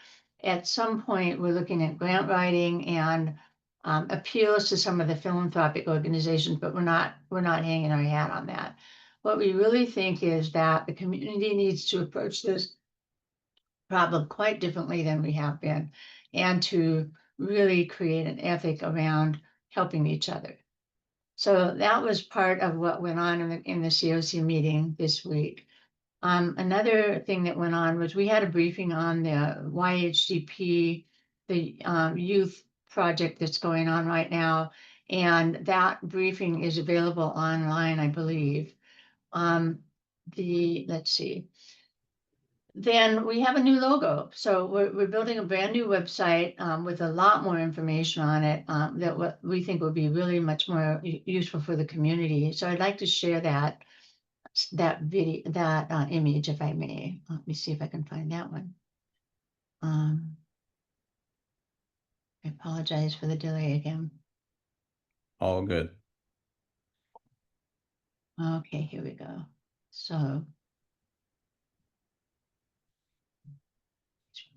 Speaker 11: at some point, we're looking at grant writing and appeals to some of the philanthropic organizations, but we're not hanging our hat on that. What we really think is that the community needs to approach this problem quite differently than we have been, and to really create an ethic around helping each other. So that was part of what went on in the COC meeting this week. Another thing that went on was we had a briefing on the YHDP, the youth project that's going on right now, and that briefing is available online, I believe. Let's see. Then we have a new logo. So we're building a brand new website with a lot more information on it that what we think will be really much more useful for the community. So I'd like to share that image, if I may. Let me see if I can find that one. I apologize for the delay again.
Speaker 1: All good.
Speaker 11: Okay, here we go. So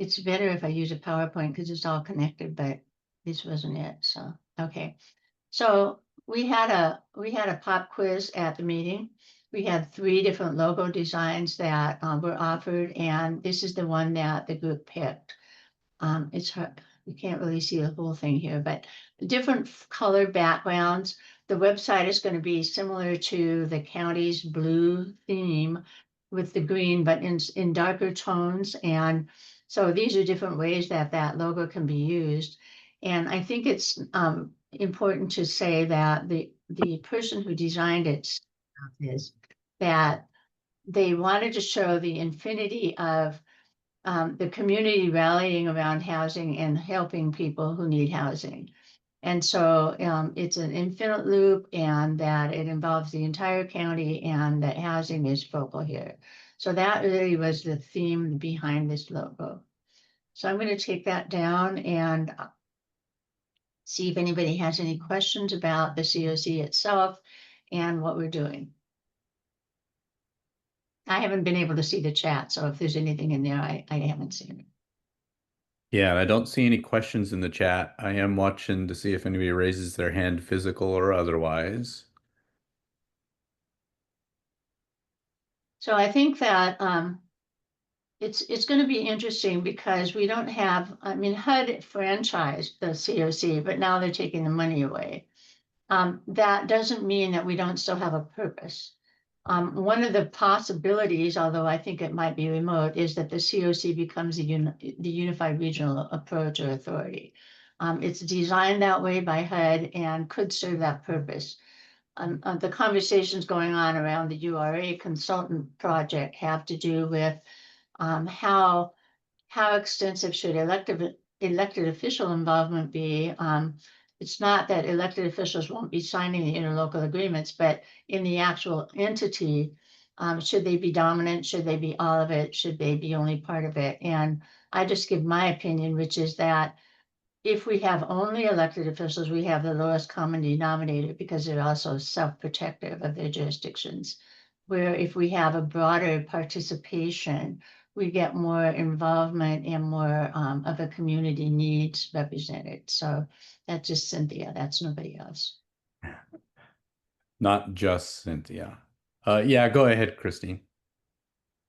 Speaker 11: it's better if I use a PowerPoint because it's all connected, but this wasn't it. So, okay. So we had a pop quiz at the meeting. We had 3 different logo designs that were offered, and this is the one that the group picked. It's hard, you can't really see the whole thing here, but different color backgrounds. The website is going to be similar to the county's blue theme with the green, but in darker tones. And so these are different ways that that logo can be used. And I think it's important to say that the person who designed it is that they wanted to show the infinity of the community rallying around housing and helping people who need housing. And so it's an infinite loop, and that it involves the entire county, and that housing is focal here. So that really was the theme behind this logo. So I'm going to take that down and see if anybody has any questions about the COC itself and what we're doing. I haven't been able to see the chat, so if there's anything in there, I haven't seen it.
Speaker 1: Yeah, I don't see any questions in the chat. I am watching to see if anybody raises their hand, physical or otherwise.
Speaker 11: So I think that it's going to be interesting because we don't have, I mean, HUD franchised the COC, but now they're taking the money away. That doesn't mean that we don't still have a purpose. One of the possibilities, although I think it might be remote, is that the COC becomes the unified regional approach or authority. It's designed that way by HUD and could serve that purpose. The conversations going on around the URA consultant project have to do with how extensive should elected official involvement be. It's not that elected officials won't be signing the interlocal agreements, but in the actual entity, should they be dominant? Should they be all of it? Should they be only part of it? And I just give my opinion, which is that if we have only elected officials, we have the lowest common denominator because they're also self-protective of their jurisdictions. Where if we have a broader participation, we get more involvement and more of a community needs represented. So that's just Cynthia, that's nobody else.
Speaker 1: Not just Cynthia. Yeah, go ahead, Christine.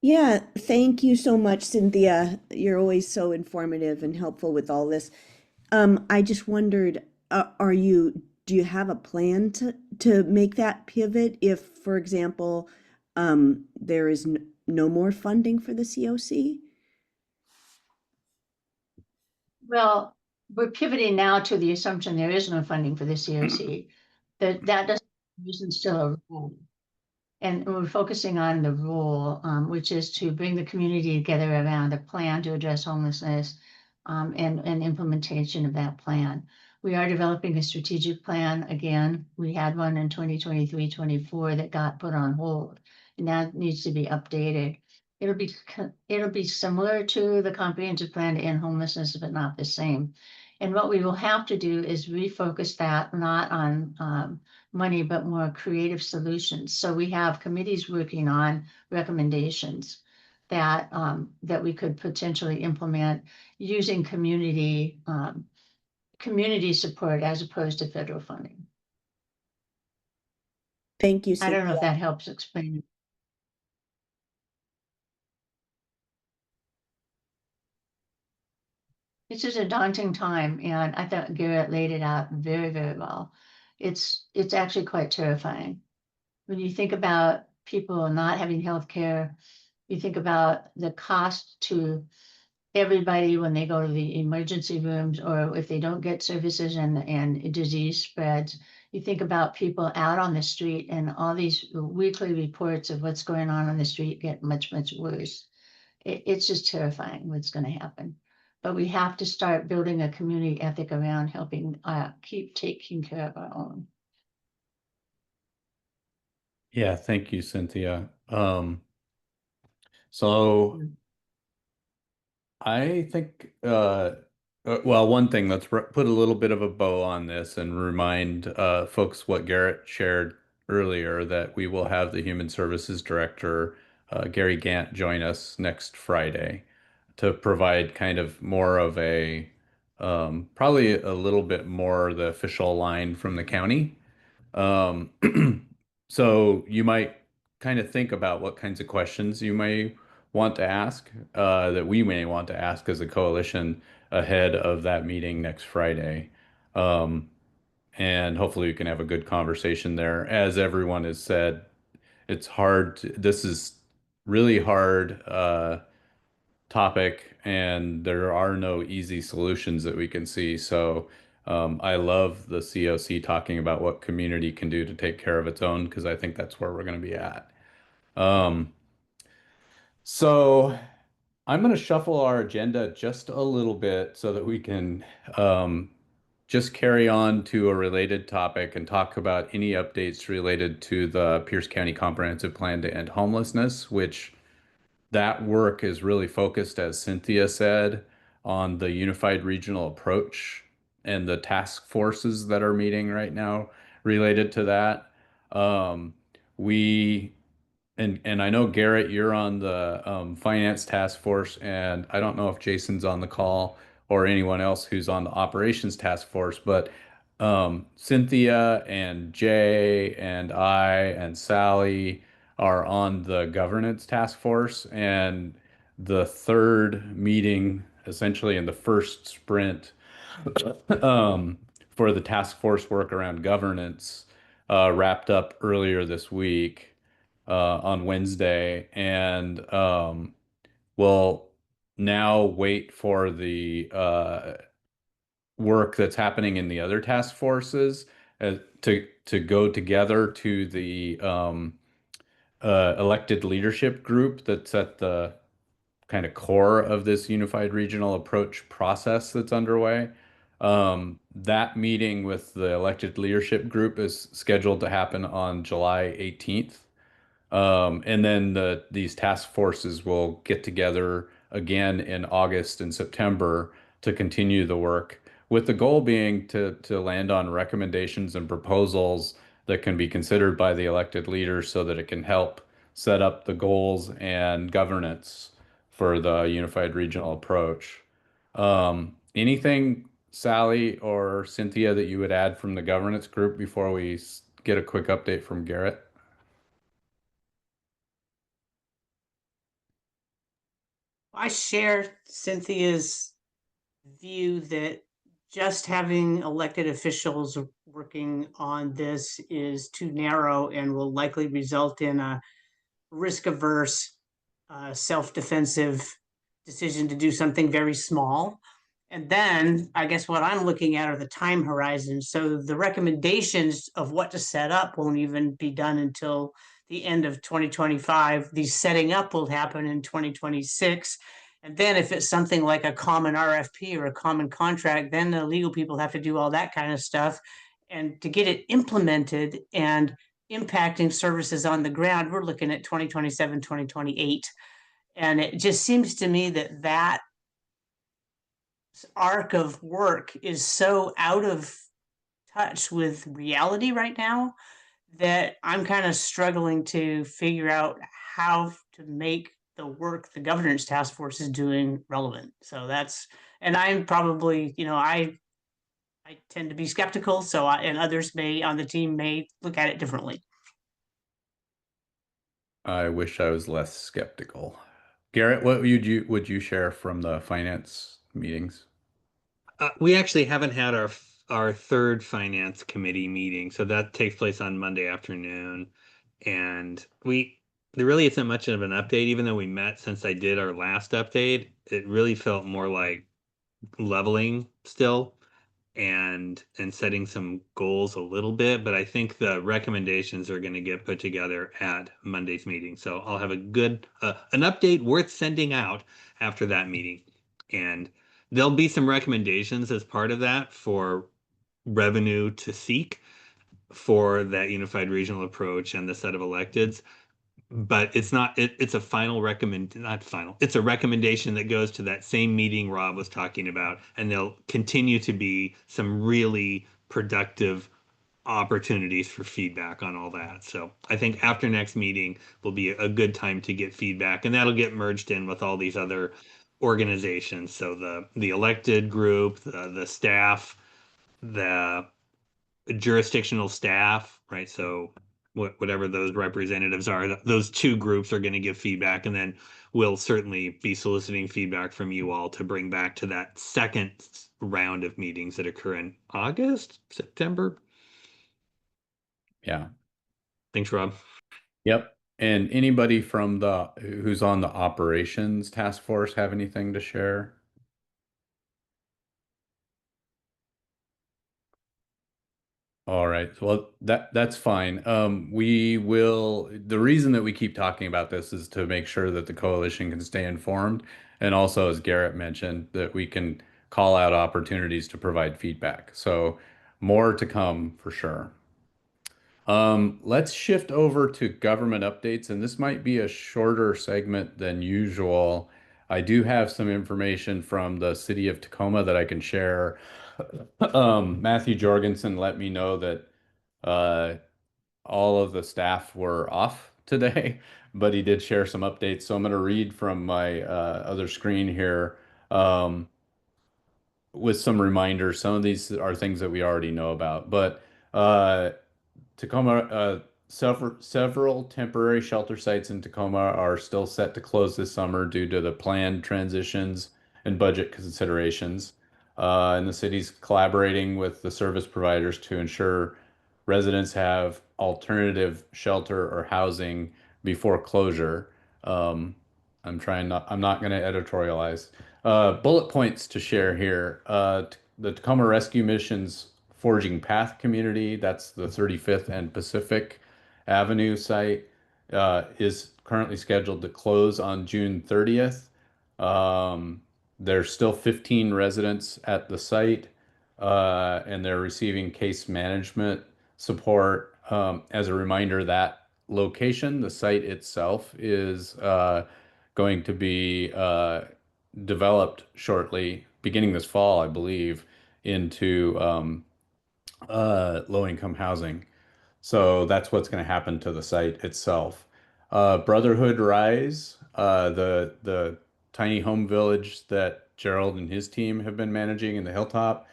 Speaker 12: Yeah, thank you so much, Cynthia. You're always so informative and helpful with all this. I just wondered, do you have a plan to make that pivot if, for example, there is no more funding for the COC?
Speaker 11: Well, we're pivoting now to the assumption there is no funding for the COC. That doesn't reason still a rule. And we're focusing on the rule, which is to bring the community together around a plan to address homelessness, and implementation of that plan. We are developing a strategic plan. Again, we had one in 2023-24 that got put on hold, and that needs to be updated. It'll be similar to the comprehensive plan to end homelessness, but not the same. And what we will have to do is refocus that not on money, but more creative solutions. So we have committees working on recommendations that that we could potentially implement using community support as opposed to federal funding.
Speaker 12: Thank you,
Speaker 11: I don't know if
Speaker 12: Cynthia.
Speaker 11: that helps explain. This is a daunting time, and I thought Garrett laid it out very, very well. It's actually quite terrifying. When you think about people not having health care, you think about the cost to everybody when they go to the emergency rooms, or if they don't get services and disease spreads. You think about people out on the street, and all these weekly reports of what's going on the street get much, much worse. It's just terrifying what's going to happen. But we have to start building a community ethic around helping keep taking care of our own.
Speaker 1: Yeah, thank you, Cynthia. So I think, well, one thing, let's put a little bit of a bow on this and remind folks what Garrett shared earlier, that we will have the Human Services Director, Gary Gant, join us next Friday to provide kind of more of a, probably a little bit more the official line from the county. Um, so you might kind of think about what kinds of questions you may want to ask, that we may want to ask as a coalition ahead of that meeting next Friday. Um, and hopefully we can have a good conversation there. As everyone has said, it's hard this is really hard, topic, and there are no easy solutions that we can see. So I love the COC talking about what community can do to take care of its own, because I think that's where we're going to be at. Um, so I'm going to shuffle our agenda just a little bit so that we can just carry on to a related topic and talk about any updates related to the Pierce County Comprehensive Plan to End Homelessness, which that work is really focused, as Cynthia said, on the unified regional approach and the task forces that are meeting right now related to that. We and I know, Garrett, you're on the finance task force, and I don't know if Jason's on the call or anyone else who's on the operations task force, but Cynthia and Jay and I and Sally are on the governance task force, and the third meeting, essentially in the first sprint, for the task force work around governance, wrapped up earlier this week, on Wednesday, and we'll now wait for the work that's happening in the other task forces to go together to the elected leadership group that's at the kind of core of this unified regional approach process that's underway. That meeting with the elected leadership group is scheduled to happen on July 18th. And then these task forces will get together again in August and September to continue the work, with the goal being to land on recommendations and proposals that can be considered by the elected leaders so that it can help set up the goals and governance for the unified regional approach. Anything, Sally or Cynthia, that you would add from the governance group before we get a quick update from Garrett?
Speaker 4: I share Cynthia's view that just having elected officials working on this is too narrow and will likely result in a risk-averse, self-defensive decision to do something very small. And then I guess what I'm looking at are the time horizons. So the recommendations of what to set up won't even be done until the end of 2025. The setting up will happen in 2026. And then if it's something like a common RFP or a common contract, then the legal people have to do all that kind of stuff. And to get it implemented and impacting services on the ground, we're looking at 2027, 2028. And it just seems to me that that arc of work is so out of touch with reality right now that I'm kind of struggling to figure out how to make the work the governance task force is doing relevant. So that's, and I'm probably, I tend to be skeptical, and others may on the team may look at it differently.
Speaker 1: I wish I was less skeptical. Garrett, what would you share from the finance meetings?
Speaker 9: We actually haven't had our third finance committee meeting, so that takes place on Monday afternoon, and there really isn't much of an update. Even though we met since I did our last update, it really felt more like leveling still and setting some goals a little bit, but I think the recommendations are going to get put together at Monday's meeting. So I'll have an update worth sending out after that meeting. And there'll be some recommendations as part of that for revenue to seek for that unified regional approach and the set of electeds. But it's not, it's a not final, it's a recommendation that goes to that same meeting Rob was talking about. And there'll continue to be some really productive opportunities for feedback on all that. So I think after next meeting will be a good time to get feedback, and that'll get merged in with all these other organizations. So the elected group, the staff, the jurisdictional staff, right? So whatever those representatives are, those two groups are going to give feedback, and then we'll certainly be soliciting feedback from you all to bring back to that second round of meetings that occur in August, September.
Speaker 1: Yeah.
Speaker 9: Thanks, Rob.
Speaker 1: Yep. And anybody from who's on the operations task force have anything to share? All right. Well, that's fine. The reason that we keep talking about this is to make sure that the coalition can stay informed. And also, as Garrett mentioned, that we can call out opportunities to provide feedback. So more to come for sure. Let's shift over to government updates, and this might be a shorter segment than usual. I do have some information from the city of Tacoma that I can share. Matthew Jorgensen let me know that uh, all of the staff were off today, but he did share some updates. So I'm going to read from my other screen here with some reminders. Some of these are things that we already know about, but uh, Tacoma, several temporary shelter sites in Tacoma are still set to close this summer due to the planned transitions and budget considerations. And the city's collaborating with the service providers to ensure residents have alternative shelter or housing before closure. Um, I'm not going to editorialize. Bullet points to share here. The Tacoma Rescue Mission's Forging Path community, that's the 35th and Pacific Avenue site, is currently scheduled to close on June 30th. There's still 15 residents at the site, and they're receiving case management support. As a reminder, that location, the site itself, is going to be developed shortly, beginning this fall, I believe, into low-income housing. So that's what's going to happen to the site itself. Brotherhood Rise, the tiny home village that Gerald and his team have been managing in the Hilltop,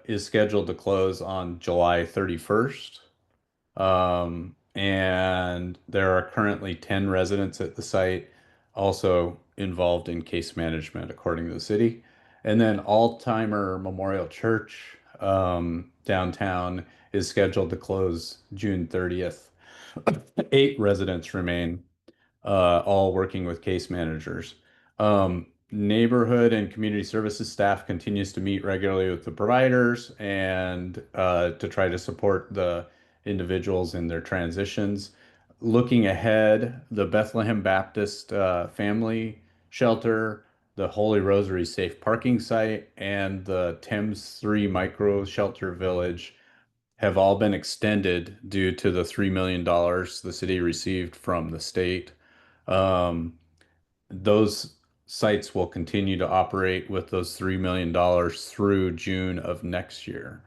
Speaker 1: is scheduled to close on July 31st. And there are currently 10 residents at the site also involved in case management, according to the city. And then Altimer Memorial Church downtown is scheduled to close June 30th. 8 residents remain, all working with case managers. Neighborhood and community services staff continues to meet regularly with the providers and to try to support the individuals in their transitions. looking ahead, the Bethlehem Baptist Family Shelter, the Holy Rosary Safe Parking Site, and the Thames 3 Micro Shelter Village have all been extended due to the $3 million the city received from the state. Um, those sites will continue to operate with those $3 million through June of next year.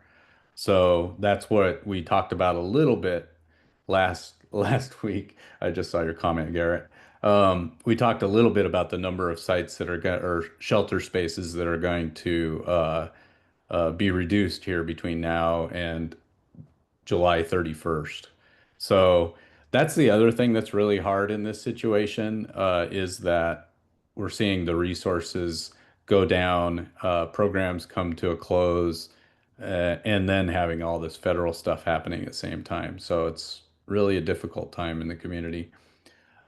Speaker 1: So that's what we talked about a little bit last week. I just saw your comment, Garrett. We talked a little bit about the number of sites that are going or shelter spaces that are going to be reduced here between now and July 31st. So that's the other thing that's really hard in this situation is that we're seeing the resources go down, programs come to a close, and then having all this federal stuff happening at the same time. So it's really a difficult time in the community.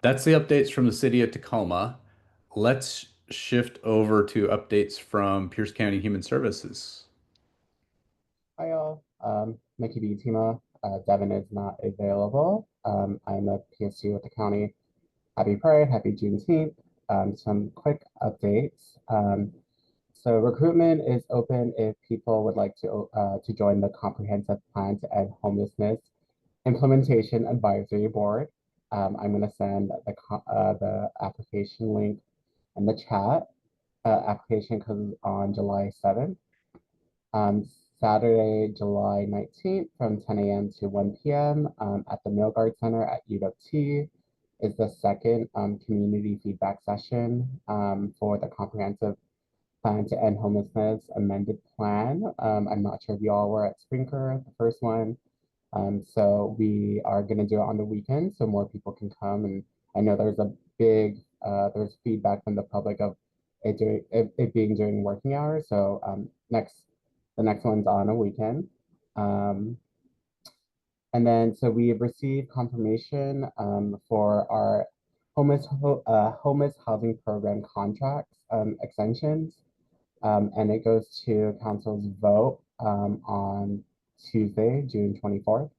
Speaker 1: That's the updates from the city of Tacoma. Let's shift over to updates from Pierce County Human Services.
Speaker 13: Hi all, Mickey B. Tima. Devin is not available. I'm a PSU with the county. Happy Pride, happy Juneteenth. Some quick updates. So recruitment is open if people would like to join the Comprehensive Plan to End Homelessness Implementation Advisory Board. I'm going to send the application link in the chat. Application comes on July 7th. Saturday, July 19th from 10 a.m. to 1 p.m. At the Milgard Center at UWT is the second community feedback session for the Comprehensive Plan to End Homelessness Amended Plan. I'm not sure if you all were at Sprinker, the first one. So we are going to do it on the weekend so more people can come. And I know there's a big, there's feedback from the public of it being during working hours. So the next one's on a weekend. And then, so we have received confirmation for our homeless housing program contracts extensions. And it goes to council's vote on Tuesday, June 24th.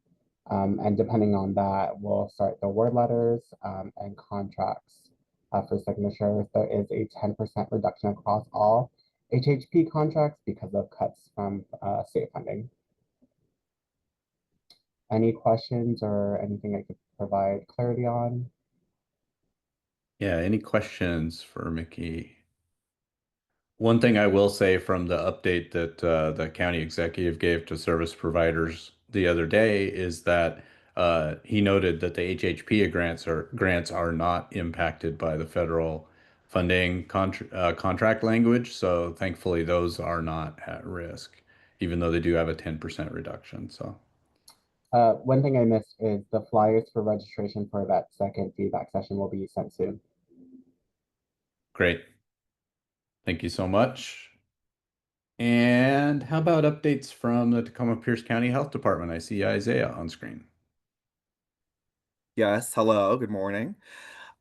Speaker 13: And depending on that, we'll start the award letters and contracts for signatures. There is a 10% reduction across all HHP contracts because of cuts from state funding. Any questions or anything I could provide clarity on?
Speaker 1: Yeah, any questions for Mickey? One thing I will say from the update that the county executive gave to service providers the other day is that he noted that the HHP grants are not impacted by the federal funding contract language. So thankfully, those are not at risk, even though they do have a 10% reduction. So
Speaker 13: One thing I missed is the flyers for registration for that second feedback session will be sent soon.
Speaker 1: great. Thank you so much. And how about updates from the Tacoma Pierce County Health Department? I see Isaiah on screen.
Speaker 14: Yes, hello, good morning.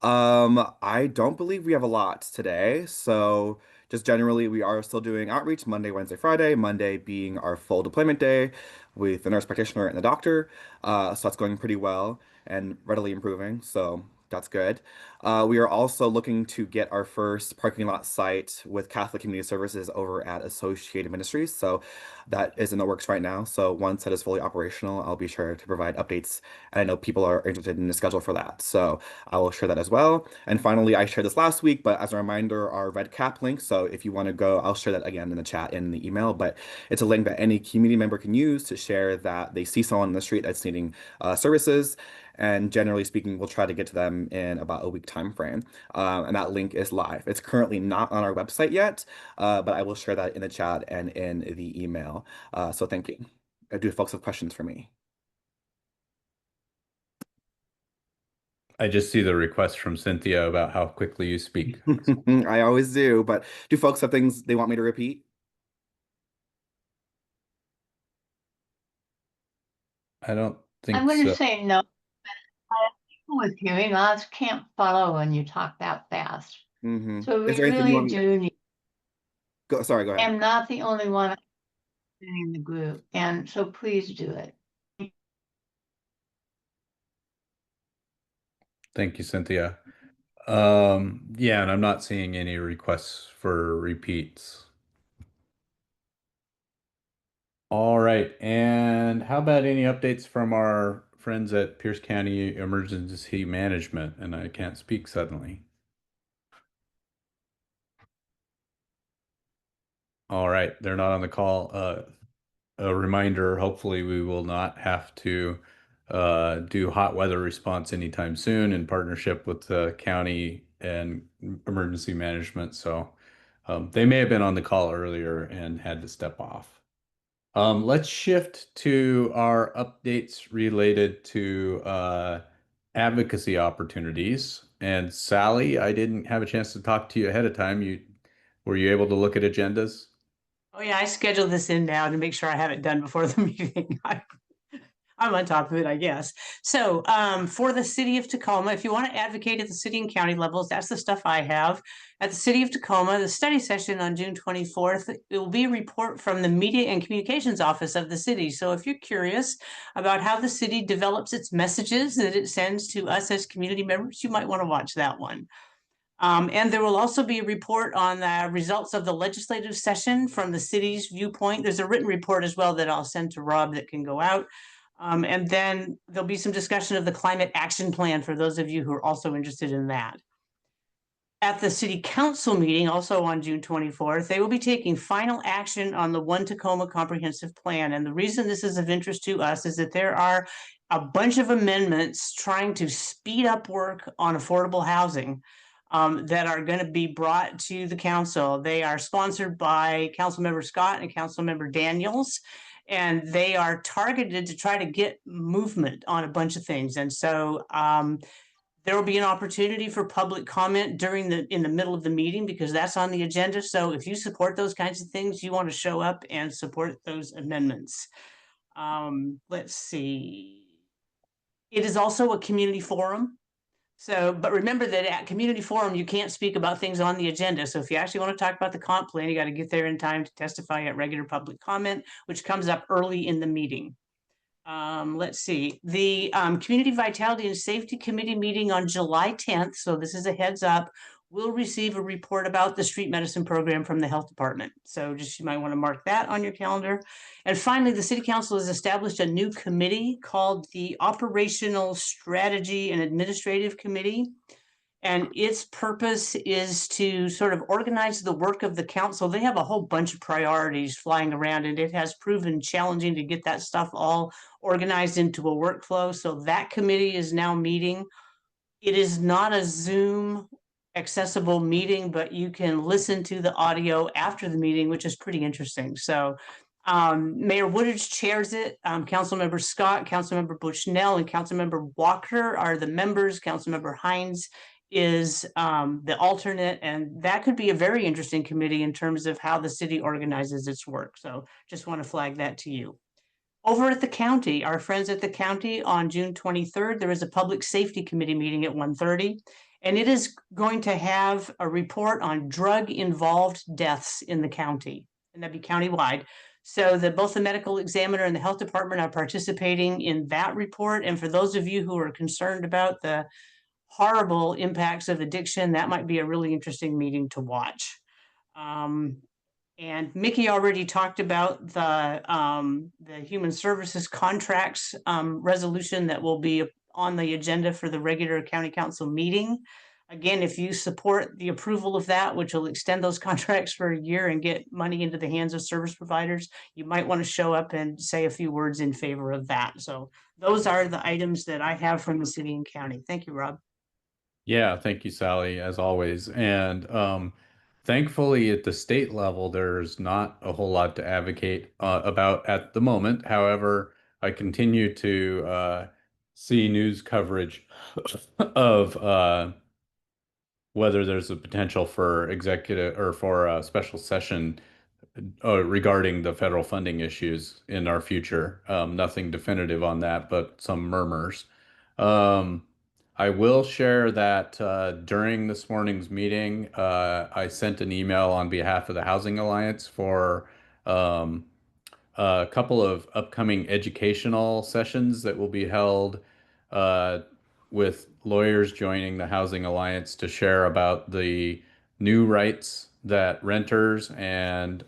Speaker 14: I don't believe we have a lot today, so just generally we are still doing outreach Monday, Wednesday, Friday, Monday being our full deployment day with the nurse practitioner and the doctor. So that's going pretty well and readily improving, so that's good. We are also looking to get our first parking lot site with Catholic Community Services over at Associated Ministries, so that is in the works right now. So once that is fully operational, I'll be sure to provide updates, and I know people are interested in the schedule for that, so I will share that as well. And finally, I shared this last week, but as a reminder, our red cap link. So if you want to go, I'll share that again in the chat in the email, but it's a link that any community member can use to share that they see someone in the street that's needing services. And generally speaking, we'll try to get to them in about a week time frame. And that link is live. It's currently not on our website yet, but I will share that in the chat and in the email. So thank you. Do folks have questions for me?
Speaker 1: I just see the request from Cynthia about how quickly you speak.
Speaker 14: I always do, but do folks have things they want me to repeat?
Speaker 1: I don't think
Speaker 11: I'm going to
Speaker 1: so.
Speaker 11: say no. People with hearing loss can't follow when you talk that fast. So
Speaker 14: Is
Speaker 11: we
Speaker 14: there anything you
Speaker 11: really
Speaker 14: want me
Speaker 11: do need.
Speaker 14: Sorry, go ahead.
Speaker 11: I'm not the only one in the group, and so please do it.
Speaker 1: Thank you, Cynthia. Yeah, and I'm not seeing any requests for repeats. All right, and how about any updates from our friends at Pierce County Emergency Management? And I can't speak suddenly. All right, they're not on the call. A reminder, hopefully we will not have to do hot weather response anytime soon in partnership with the county and emergency management. So they may have been on the call earlier and had to step off. Let's shift to our updates related to advocacy opportunities. And Sally, I didn't have a chance to talk to you ahead of time. Were you able to look at agendas?
Speaker 4: Oh yeah, I scheduled this in now to make sure I have it done before the meeting. I'm on top of it, I guess. So for the city of Tacoma, if you want to advocate at the city and county levels, that's the stuff I have. At the city of Tacoma, the study session on June 24th, it will be a report from the Media and Communications Office of the city. So if you're curious about how the city develops its messages that it sends to us as community members, you might want to watch that one. And there will also be a report on the results of the legislative session from the city's viewpoint. There's a written report as well that I'll send to Rob that can go out. And then there'll be some discussion of the climate action plan for those of you who are also interested in that. At the city council meeting, also on June 24th, they will be taking final action on the One Tacoma Comprehensive Plan. And the reason this is of interest to us is that there are a bunch of amendments trying to speed up work on affordable housing that are going to be brought to the council. They are sponsored by Councilmember Scott and Councilmember Daniels, and they are targeted to try to get movement on a bunch of things. And so there will be an opportunity for public comment in the middle of the meeting because that's on the agenda. So if you support those kinds of things, you want to show up and support those amendments. Let's see. It is also a community forum. So, but remember that at community forum, you can't speak about things on the agenda. So if you actually want to talk about the comp plan, you got to get there in time to testify at regular public comment, which comes up early in the meeting. Let's see, the Community Vitality and Safety Committee meeting on July 10th, so this is a heads up, will receive a report about the street medicine program from the health department. So just you might want to mark that on your calendar. And finally, the city council has established a new committee called the Operational Strategy and Administrative Committee. And its purpose is to sort of organize the work of the council. They have a whole bunch of priorities flying around, and it has proven challenging to get that stuff all organized into a workflow. So that committee is now meeting. It is not a Zoom accessible meeting, but you can listen to the audio after the meeting, which is pretty interesting. So Mayor Woodage chairs it. Councilmember Scott, Councilmember Bushnell, and Councilmember Walker are the members. Councilmember Hines is the alternate, and that could be a very interesting committee in terms of how the city organizes its work. So just want to flag that to you. Over at the county, our friends at the county on June 23rd, there is a public safety committee meeting at 1:30, and it is going to have a report on drug-involved deaths in the county, and that'd be countywide. So that both the medical examiner and the health department are participating in that report. And for those of you who are concerned about the horrible impacts of addiction, that might be a really interesting meeting to watch. And Mickey already talked about the human services contracts resolution that will be on the agenda for the regular county council meeting. Again, if you support the approval of that, which will extend those contracts for a year and get money into the hands of service providers, you might want to show up and say a few words in favor of that. So those are the items that I have from the city and county. Thank you, Rob.
Speaker 1: Yeah, thank you, Sally, as always. And thankfully, at the state level, there's not a whole lot to advocate about at the moment. However, I continue to see news coverage of whether there's a potential for executive or for a special session regarding the federal funding issues in our future. Nothing definitive on that, but some murmurs. Um, I will share that during this morning's meeting, I sent an email on behalf of the Housing Alliance for um, a couple of upcoming educational sessions that will be held uh, with lawyers joining the Housing Alliance to share about the new rights that renters and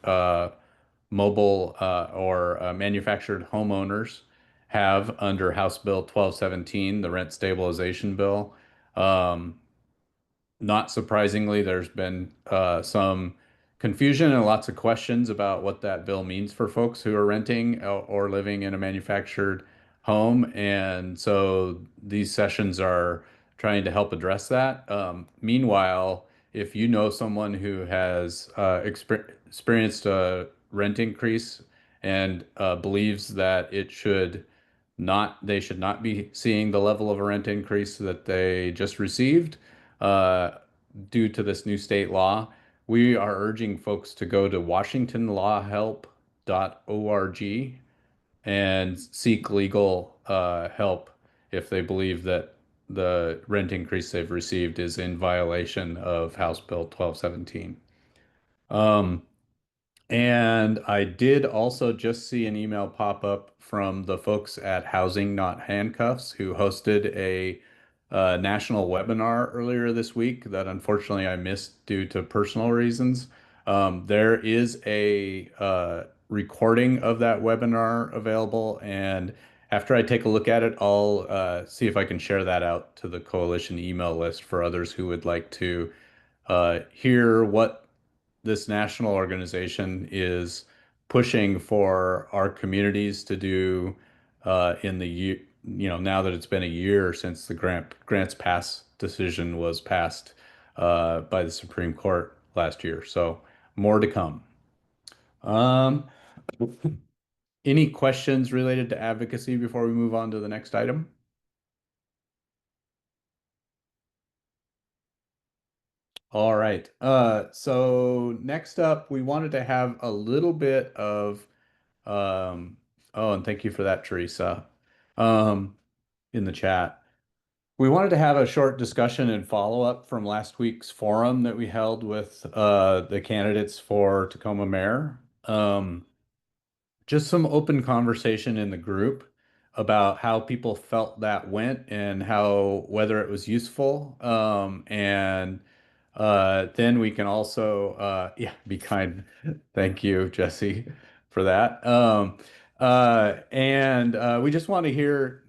Speaker 1: mobile or manufactured homeowners have under House Bill 1217, the rent stabilization bill. Not surprisingly, there's been some confusion and lots of questions about what that bill means for folks who are renting or living in a manufactured home. And so these sessions are trying to help address that. Meanwhile, if you know someone who has experienced a rent increase and believes that they should not be seeing the level of a rent increase that they just received, uh, due to this new state law, we are urging folks to go to washingtonlawhelp.org and seek legal help if they believe that the rent increase they've received is in violation of House Bill 1217. And I did also just see an email pop up from the folks at Housing Not Handcuffs who hosted a national webinar earlier this week that unfortunately I missed due to personal reasons. There is a recording of that webinar available, and after I take a look at it, I'll see if I can share that out to the coalition email list for others who would like to hear what this national organization is pushing for our communities to do in the year, now that it's been a year since the grants pass decision was passed by the Supreme Court last year. So more to come. Um, any questions related to advocacy before we move on to the next item? All right. So next up, we wanted to have a little bit of oh, and thank you for that, Teresa, in the chat. We wanted to have a short discussion and follow-up from last week's forum that we held with the candidates for Tacoma Mayor. Just some open conversation in the group about how people felt that went and whether it was useful. And then we can also, yeah, be kind. Thank you, Jesse, for that. And we just want to hear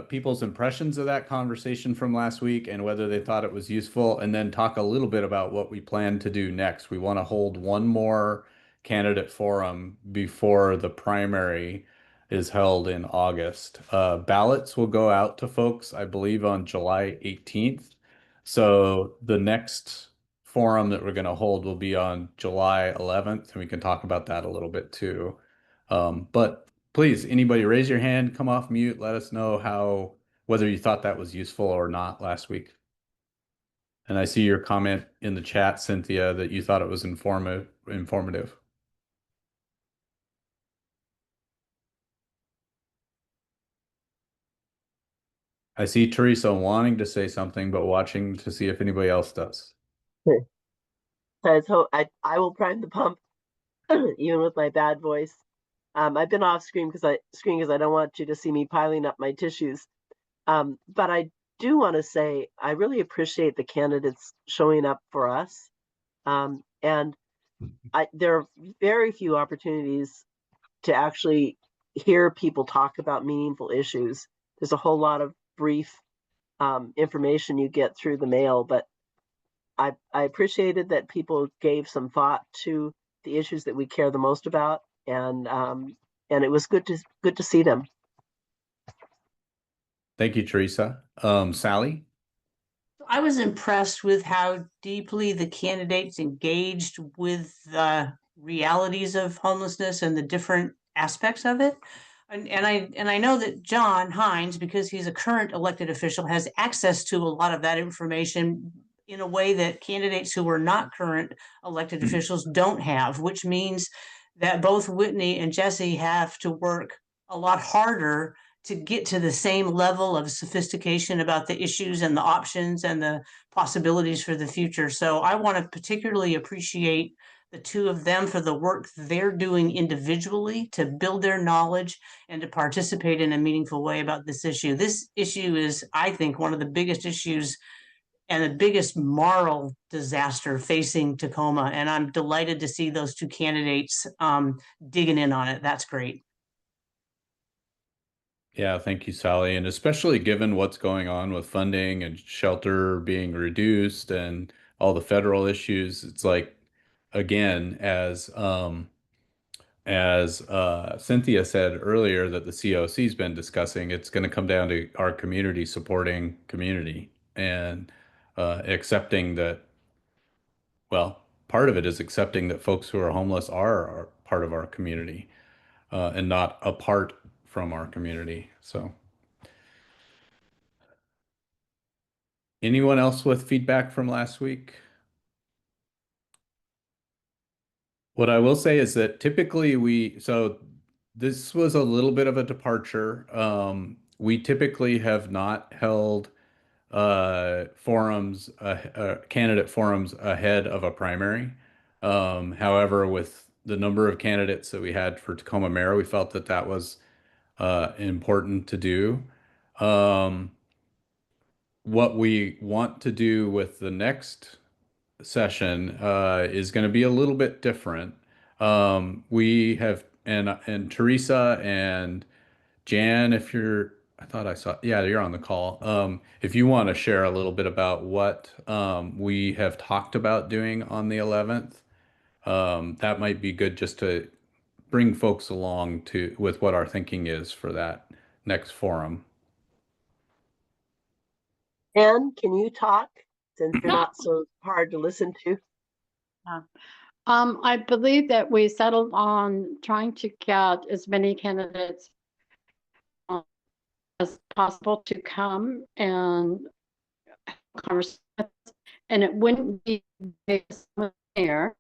Speaker 1: people's impressions of that conversation from last week and whether they thought it was useful, and then talk a little bit about what we plan to do next. We want to hold one more candidate forum before the primary is held in August. Ballots will go out to folks, I believe, on July 18th. So the next forum that we're going to hold will be on July 11th, and we can talk about that a little bit too. But please, anybody raise your hand, come off mute, let us know whether you thought that was useful or not last week. And I see your comment in the chat, Cynthia, that you thought it was informative. I see Teresa wanting to say something, but watching to see if anybody else does.
Speaker 5: So I will prime the pump, even with my bad voice. I've been off screen because I don't want you to see me piling up my tissues. But I do want to say I really appreciate the candidates showing up for us. And there are very few opportunities to actually hear people talk about meaningful issues. There's a whole lot of brief information you get through the mail, but I appreciated that people gave some thought to the issues that we care the most about, and it was good to see them.
Speaker 1: Thank you, Teresa. Sally?
Speaker 4: I was impressed with how deeply the candidates engaged with the realities of homelessness and the different aspects of it. And I know that John Hines, because he's a current elected official, has access to a lot of that information in a way that candidates who are not current elected officials don't have, which means that both Whitney and Jesse have to work a lot harder to get to the same level of sophistication about the issues and the options and the possibilities for the future. So I want to particularly appreciate the two of them for the work they're doing individually to build their knowledge and to participate in a meaningful way about this issue. This issue is, I think, one of the biggest issues and the biggest moral disaster facing Tacoma. And I'm delighted to see those two candidates digging in on it. That's great.
Speaker 1: Yeah, thank you, Sally. And especially given what's going on with funding and shelter being reduced and all the federal issues, it's like, again, as Cynthia said earlier that the COC's been discussing, it's going to come down to our community supporting community and accepting that, well, part of it is accepting that folks who are homeless are part of our community and not apart from our community. So, anyone else with feedback from last week? What I will say is that typically so this was a little bit of a departure. We typically have not held candidate forums ahead of a primary. However, with the number of candidates that we had for Tacoma Mayor, we felt that that was important to do. What we want to do with the next session is going to be a little bit different. We have and Teresa and Jan, if you're, I thought I saw, yeah, you're on the call. If you want to share a little bit about what we have talked about doing on the 11th, that might be good just to bring folks along to with what our thinking is for that next forum.
Speaker 5: Anne, can you talk since you're not so hard to listen to?
Speaker 15: I believe that we settled on trying to get as many candidates as possible to come and converse, and it wouldn't be there.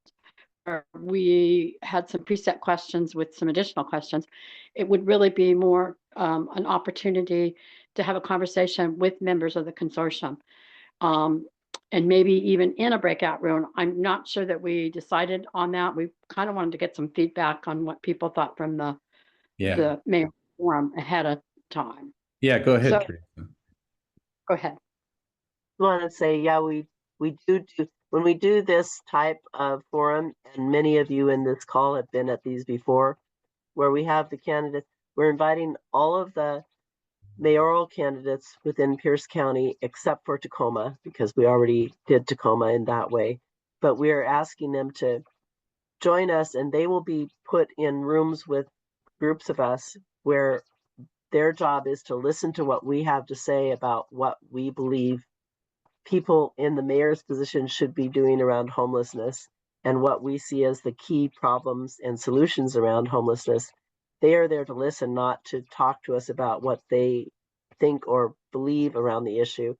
Speaker 15: We had some preset questions with some additional questions. It would really be more an opportunity to have a conversation with members of the consortium. And maybe even in a breakout room. I'm not sure that we decided on that. We kind of wanted to get some feedback on what people thought from the mayor forum ahead of time.
Speaker 1: Yeah, go ahead,
Speaker 15: So,
Speaker 1: Teresa.
Speaker 15: Go ahead.
Speaker 5: I want to say, yeah, we do when we do this type of forum, and many of you in this call have been at these before, where we have the candidates, we're inviting all of the mayoral candidates within Pierce County, except for Tacoma, because we already did Tacoma in that way. But we are asking them to join us, and they will be put in rooms with groups of us where their job is to listen to what we have to say about what we believe people in the mayor's position should be doing around homelessness and what we see as the key problems and solutions around homelessness. They are there to listen, not to talk to us about what they think or believe around the issue.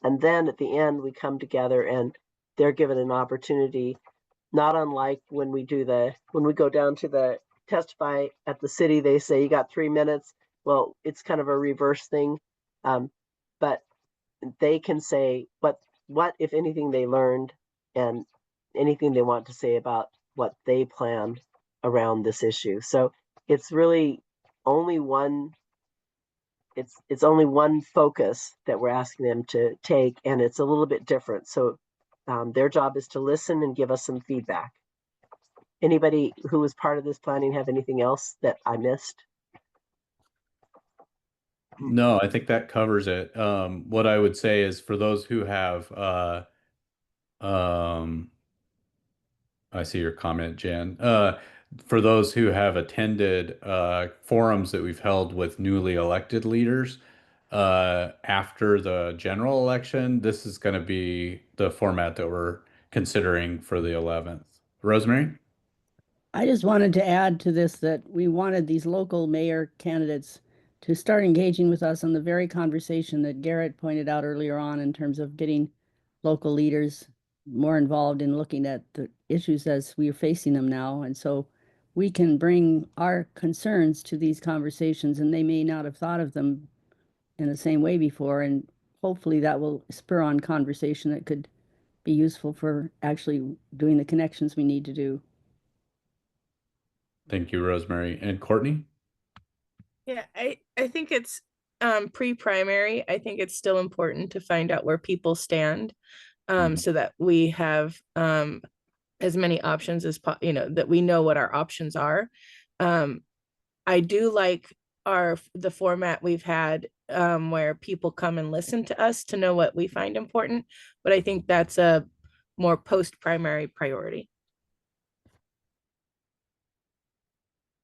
Speaker 5: And then at the end, we come together and they're given an opportunity, not unlike when we go down to the testify at the city, they say you got 3 minutes. Well, it's kind of a reverse thing. But they can say what if anything they learned and anything they want to say about what they plan around this issue. So it's really only one it's only one focus that we're asking them to take, and it's a little bit different. So their job is to listen and give us some feedback. Anybody who was part of this planning have anything else that I missed?
Speaker 1: No, I think that covers it. What I would say is for those who have, I see your comment, Jan. For those who have attended forums that we've held with newly elected leaders after the general election, this is going to be the format that we're considering for the 11th. Rosemary?
Speaker 2: I just wanted to add to this that we wanted these local mayor candidates to start engaging with us on the very conversation that Garrett pointed out earlier on in terms of getting local leaders more involved in looking at the issues as we are facing them now. And so we can bring our concerns to these conversations, and they may not have thought of them in the same way before. And hopefully that will spur on conversation that could be useful for actually doing the connections we need to do.
Speaker 1: Thank you, Rosemary. And Courtney?
Speaker 16: Yeah, I think it's pre-primary. I think it's still important to find out where people stand, so that we have as many options as that we know what our options are. I do like the format we've had where people come and listen to us to know what we find important, but I think that's a more post-primary priority.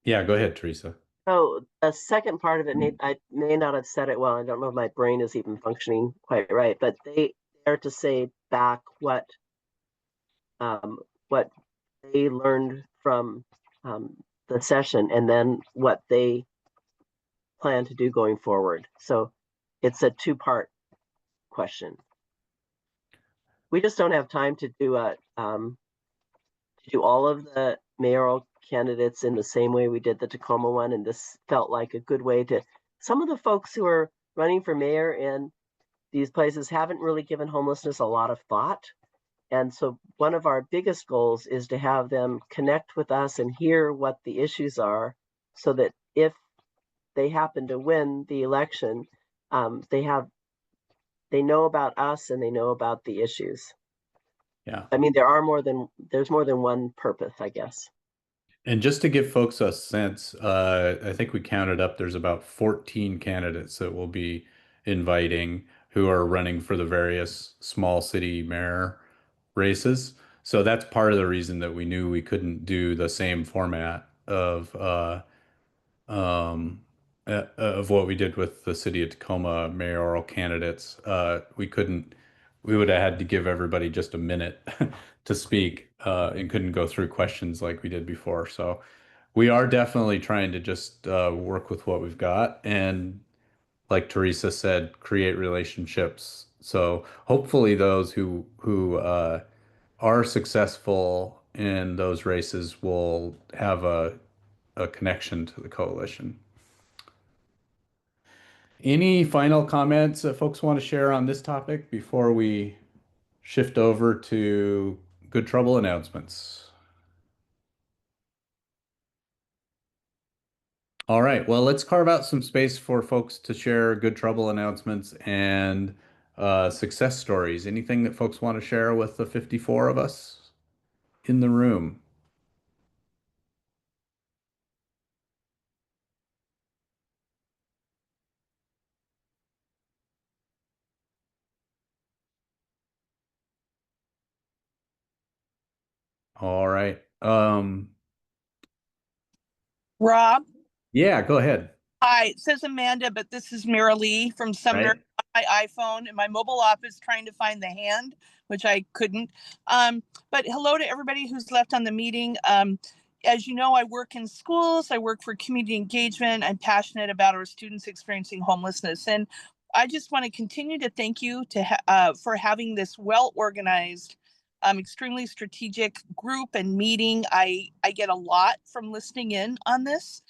Speaker 1: Yeah, go ahead, Teresa.
Speaker 5: So the second part of it, I may not have said it well. I don't know if my brain is even functioning quite right, but they are to say back what they learned from the session and then what they plan to do going forward. So it's a two-part question. We just don't have time to do all of the mayoral candidates in the same way we did the Tacoma one, and this felt like a good way to. Some of the folks who are running for mayor in these places haven't really given homelessness a lot of thought. And so one of our biggest goals is to have them connect with us and hear what the issues are, so that if they happen to win the election, they know about us and they know about the issues.
Speaker 1: Yeah.
Speaker 5: I mean, there's more than one purpose, I guess.
Speaker 1: And just to give folks a sense, I think we counted up, there's about 14 candidates that we'll be inviting who are running for the various small city mayor races. So that's part of the reason that we knew we couldn't do the same format of what we did with the city of Tacoma mayoral candidates. We would have had to give everybody just a minute to speak and couldn't go through questions like we did before. So we are definitely trying to just work with what we've got and, like Teresa said, create relationships. So hopefully those who are successful in those races will have a connection to the coalition. Any final comments that folks want to share on this topic before we shift over to Good Trouble announcements? All right, well, let's carve out some space for folks to share Good Trouble announcements and success stories. Anything that folks want to share with the 54 of us in the room? All right.
Speaker 17: Rob?
Speaker 1: Yeah, go ahead.
Speaker 17: Hi, it says Amanda, but this is Mira Lee from Sumner.
Speaker 1: Right.
Speaker 17: My iPhone and my mobile office trying to find the hand, which I couldn't. But hello to everybody who's left on the meeting. As you know, I work in schools. I work for community engagement. I'm passionate about our students experiencing homelessness. And I just want to continue to thank you for having this well-organized, extremely strategic group and meeting. I get a lot from listening in on this.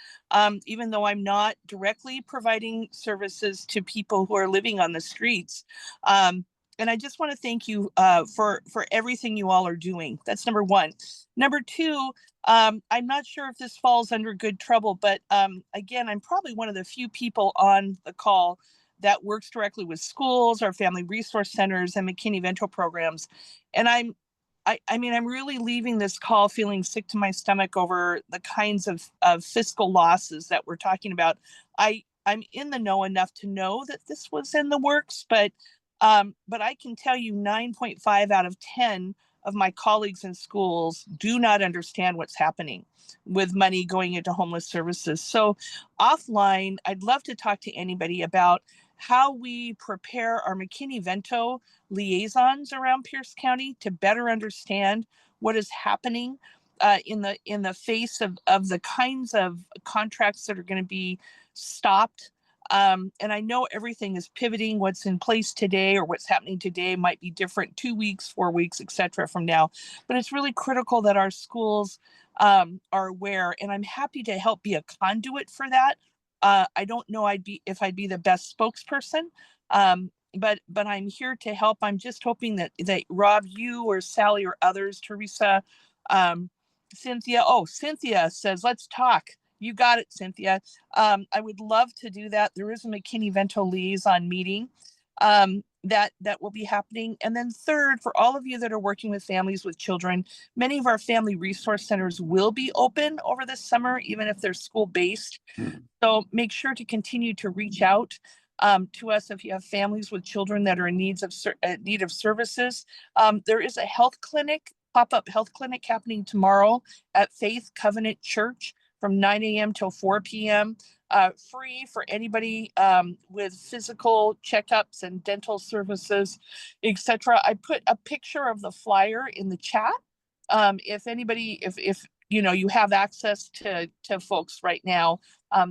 Speaker 17: Even though I'm not directly providing services to people who are living on the streets. And I just want to thank you for everything you all are doing. That's number one. Number two, I'm not sure if this falls under Good Trouble, but again, I'm probably one of the few people on the call that works directly with schools, our family resource centers, and McKinney-Vento programs. And I mean, I'm really leaving this call feeling sick to my stomach over the kinds of fiscal losses that we're talking about. I'm in the know enough to know that this was in the works, but I can tell you 9.5 out of 10 of my colleagues in schools do not understand what's happening with money going into homeless services. So offline, I'd love to talk to anybody about how we prepare our McKinney-Vento liaisons around Pierce County to better understand what is happening in the face of the kinds of contracts that are going to be stopped. And I know everything is pivoting. What's in place today or what's happening today might be different 2 weeks, 4 weeks, et cetera from now. But it's really critical that our schools are aware, and I'm happy to help be a conduit for that. I don't know if I'd be the best spokesperson, but I'm here to help. I'm just hoping that Rob, you or Sally or others, Teresa, Cynthia. Oh, Cynthia says, let's talk. You got it, Cynthia. I would love to do that. There is a McKinney-Vento liaison meeting that will be happening. And then third, for all of you that are working with families with children, many of our family resource centers will be open over this summer, even if they're school-based. So make sure to continue to reach out to us if you have families with children that are in need of services. There is a health clinic, pop-up health clinic happening tomorrow at Faith Covenant Church from 9 a.m. till 4 p.m. Free for anybody with physical checkups and dental services, etc. I put a picture of the flyer in the chat. If anybody, if you know you have access to folks right now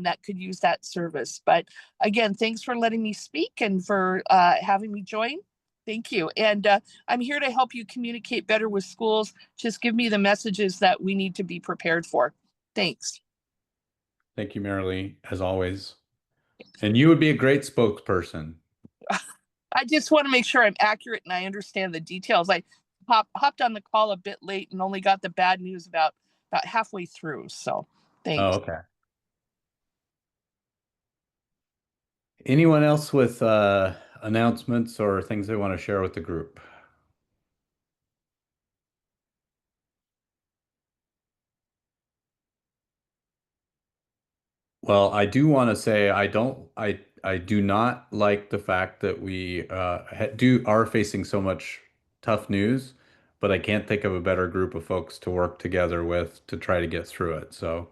Speaker 17: that could use that service. But again, thanks for letting me speak and for having me join. Thank you. And I'm here to help you communicate better with schools. Just give me the messages that we need to be prepared for. Thanks.
Speaker 1: Thank you, Marilee, as always. And you would be a great spokesperson.
Speaker 17: I just want to make sure I'm accurate and I understand the details. I hopped on the call a bit late and only got the bad news about halfway through. So thanks.
Speaker 1: Oh, okay. Anyone else with announcements or things they want to share with the group? Well, I do want to say I do not like the fact that we are facing so much tough news, but I can't think of a better group of folks to work together with to try to get through it. So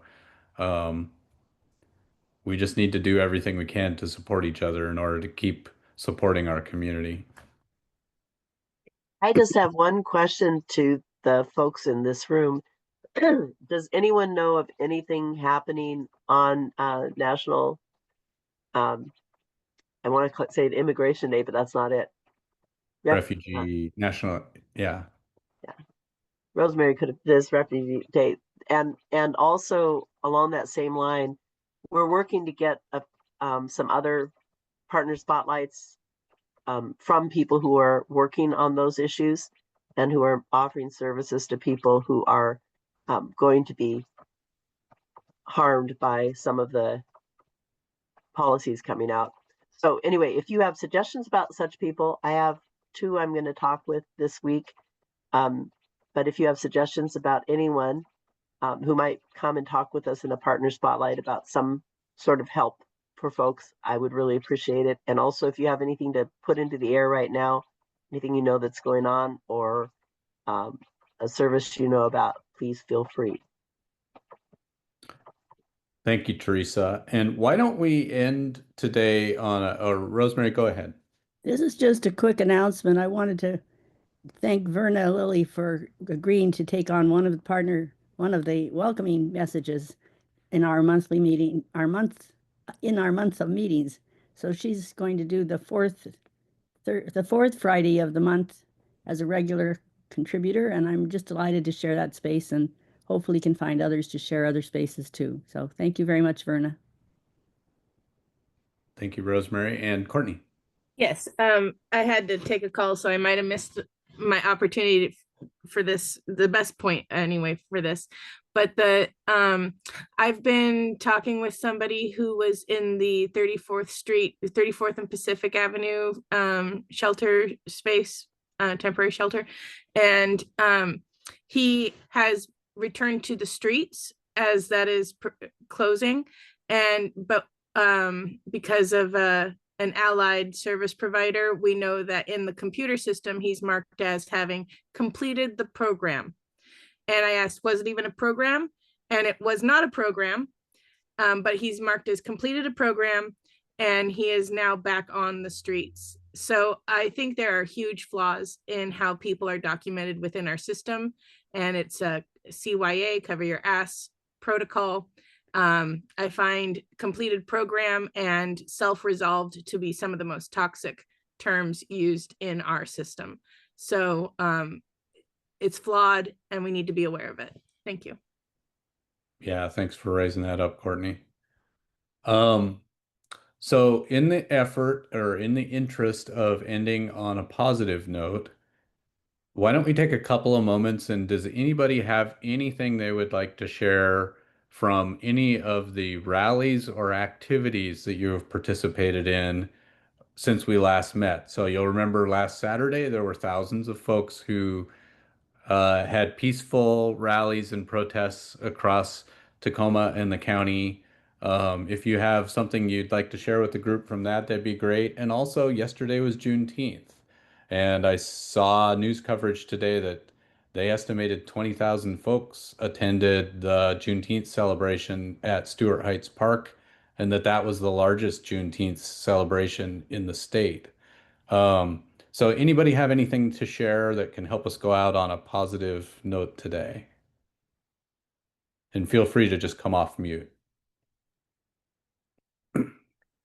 Speaker 1: we just need to do everything we can to support each other in order to keep supporting our community.
Speaker 5: I just have one question to the folks in this room. Does anyone know of anything happening on National, I want to say Immigration Day, but that's not it.
Speaker 1: Refugee National, yeah.
Speaker 5: Yeah. Rosemary could have this Refugee Day. And also along that same line, we're working to get some other partner spotlights from people who are working on those issues and who are offering services to people who are going to be harmed by some of the policies coming out. So anyway, if you have suggestions about such people, I have 2 I'm going to talk with this week. But if you have suggestions about anyone who might come and talk with us in a partner spotlight about some sort of help for folks, I would really appreciate it. And also, if you have anything to put into the air right now, anything you know that's going on, or a service you know about, please feel free.
Speaker 1: Thank you, Teresa. And why don't we end today on or Rosemary, go ahead.
Speaker 2: This is just a quick announcement. I wanted to thank Verna Lilly for agreeing to take on one of the welcoming messages in our monthly meeting, month of meetings. So she's going to do the fourth Friday of the month as a regular contributor, and I'm just delighted to share that space and hopefully can find others to share other spaces too. So thank you very much, Verna.
Speaker 1: Thank you, Rosemary. And Courtney.
Speaker 16: Yes, I had to take a call, so I might have missed my opportunity for this, the best point anyway for this. But I've been talking with somebody who was in the 34th Street, 34th and Pacific Avenue shelter space, temporary shelter, and he has returned to the streets as that is closing, but because of an allied service provider, we know that in the computer system, he's marked as having completed the program. And I asked, was it even a program? And it was not a program, but he's marked as completed a program, and he is now back on the streets. So I think there are huge flaws in how people are documented within our system. And it's a CYA, cover your ass protocol. I find completed program and self-resolved to be some of the most toxic terms used in our system. So it's flawed and we need to be aware of it. Thank you.
Speaker 1: Yeah, thanks for raising that up, Courtney. So in the effort or in the interest of ending on a positive note, Why don't we take a couple of moments and does anybody have anything they would like to share from any of the rallies or activities that you have participated in since we last met? So you'll remember last Saturday, there were thousands of folks who had peaceful rallies and protests across Tacoma and the county. If you have something you'd like to share with the group from that, that'd be great. And also, yesterday was Juneteenth, and I saw news coverage today that they estimated 20,000 folks attended the Juneteenth celebration at Stewart Heights Park, and that was the largest Juneteenth celebration in the state. So anybody have anything to share that can help us go out on a positive note today? And feel free to just come off mute.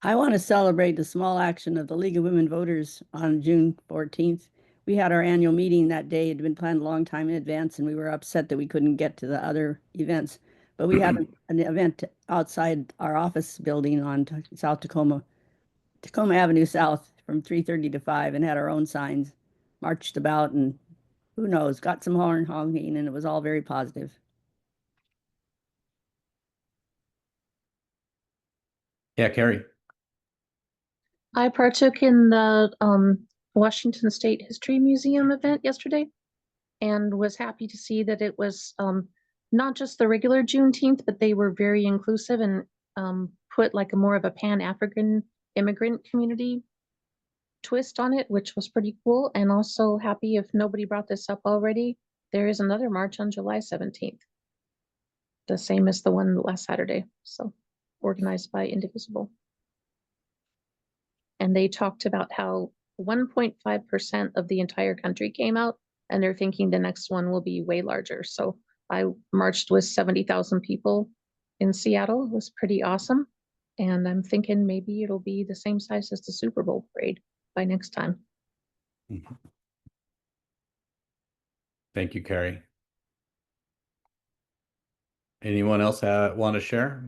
Speaker 2: I want to celebrate the small action of the League of Women Voters on June 14th. We had our annual meeting that day. It had been planned a long time in advance, and we were upset that we couldn't get to the other events. But we had an event outside our office building on South Tacoma Avenue South from 3:30 to 5 and had our own signs, marched about, and who knows, got some horn honking, and it was all very positive.
Speaker 1: Yeah, Carrie.
Speaker 18: I partook in the Washington State History Museum event yesterday and was happy to see that it was not just the regular Juneteenth, but they were very inclusive and put like a more of a Pan-African immigrant community twist on it, which was pretty cool. And also happy, if nobody brought this up already, there is another march on July 17th. The same as the one last Saturday. So organized by Indivisible. And they talked about how 1.5% of the entire country came out, and they're thinking the next one will be way larger. So I marched with 70,000 people in Seattle. It was pretty awesome. And I'm thinking maybe it'll be the same size as the Super Bowl parade by next time.
Speaker 1: Thank you, Carrie. Anyone else want to share?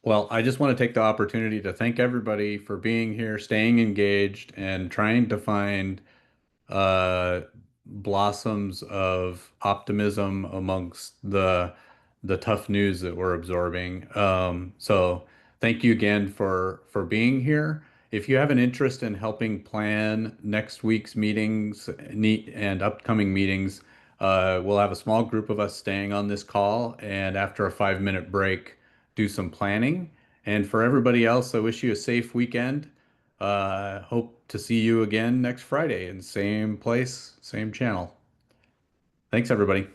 Speaker 1: Well, I just want to take the opportunity to thank everybody for being here, staying engaged, and trying to find uh, blossoms of optimism amongst the tough news that we're absorbing. So thank you again for being here. If you have an interest in helping plan next week's meetings and upcoming meetings, we'll have a small group of us staying on this call, and after a 5-minute break, do some planning. And for everybody else, I wish you a safe weekend. Hope to see you again next Friday in same place, same channel. Thanks, everybody.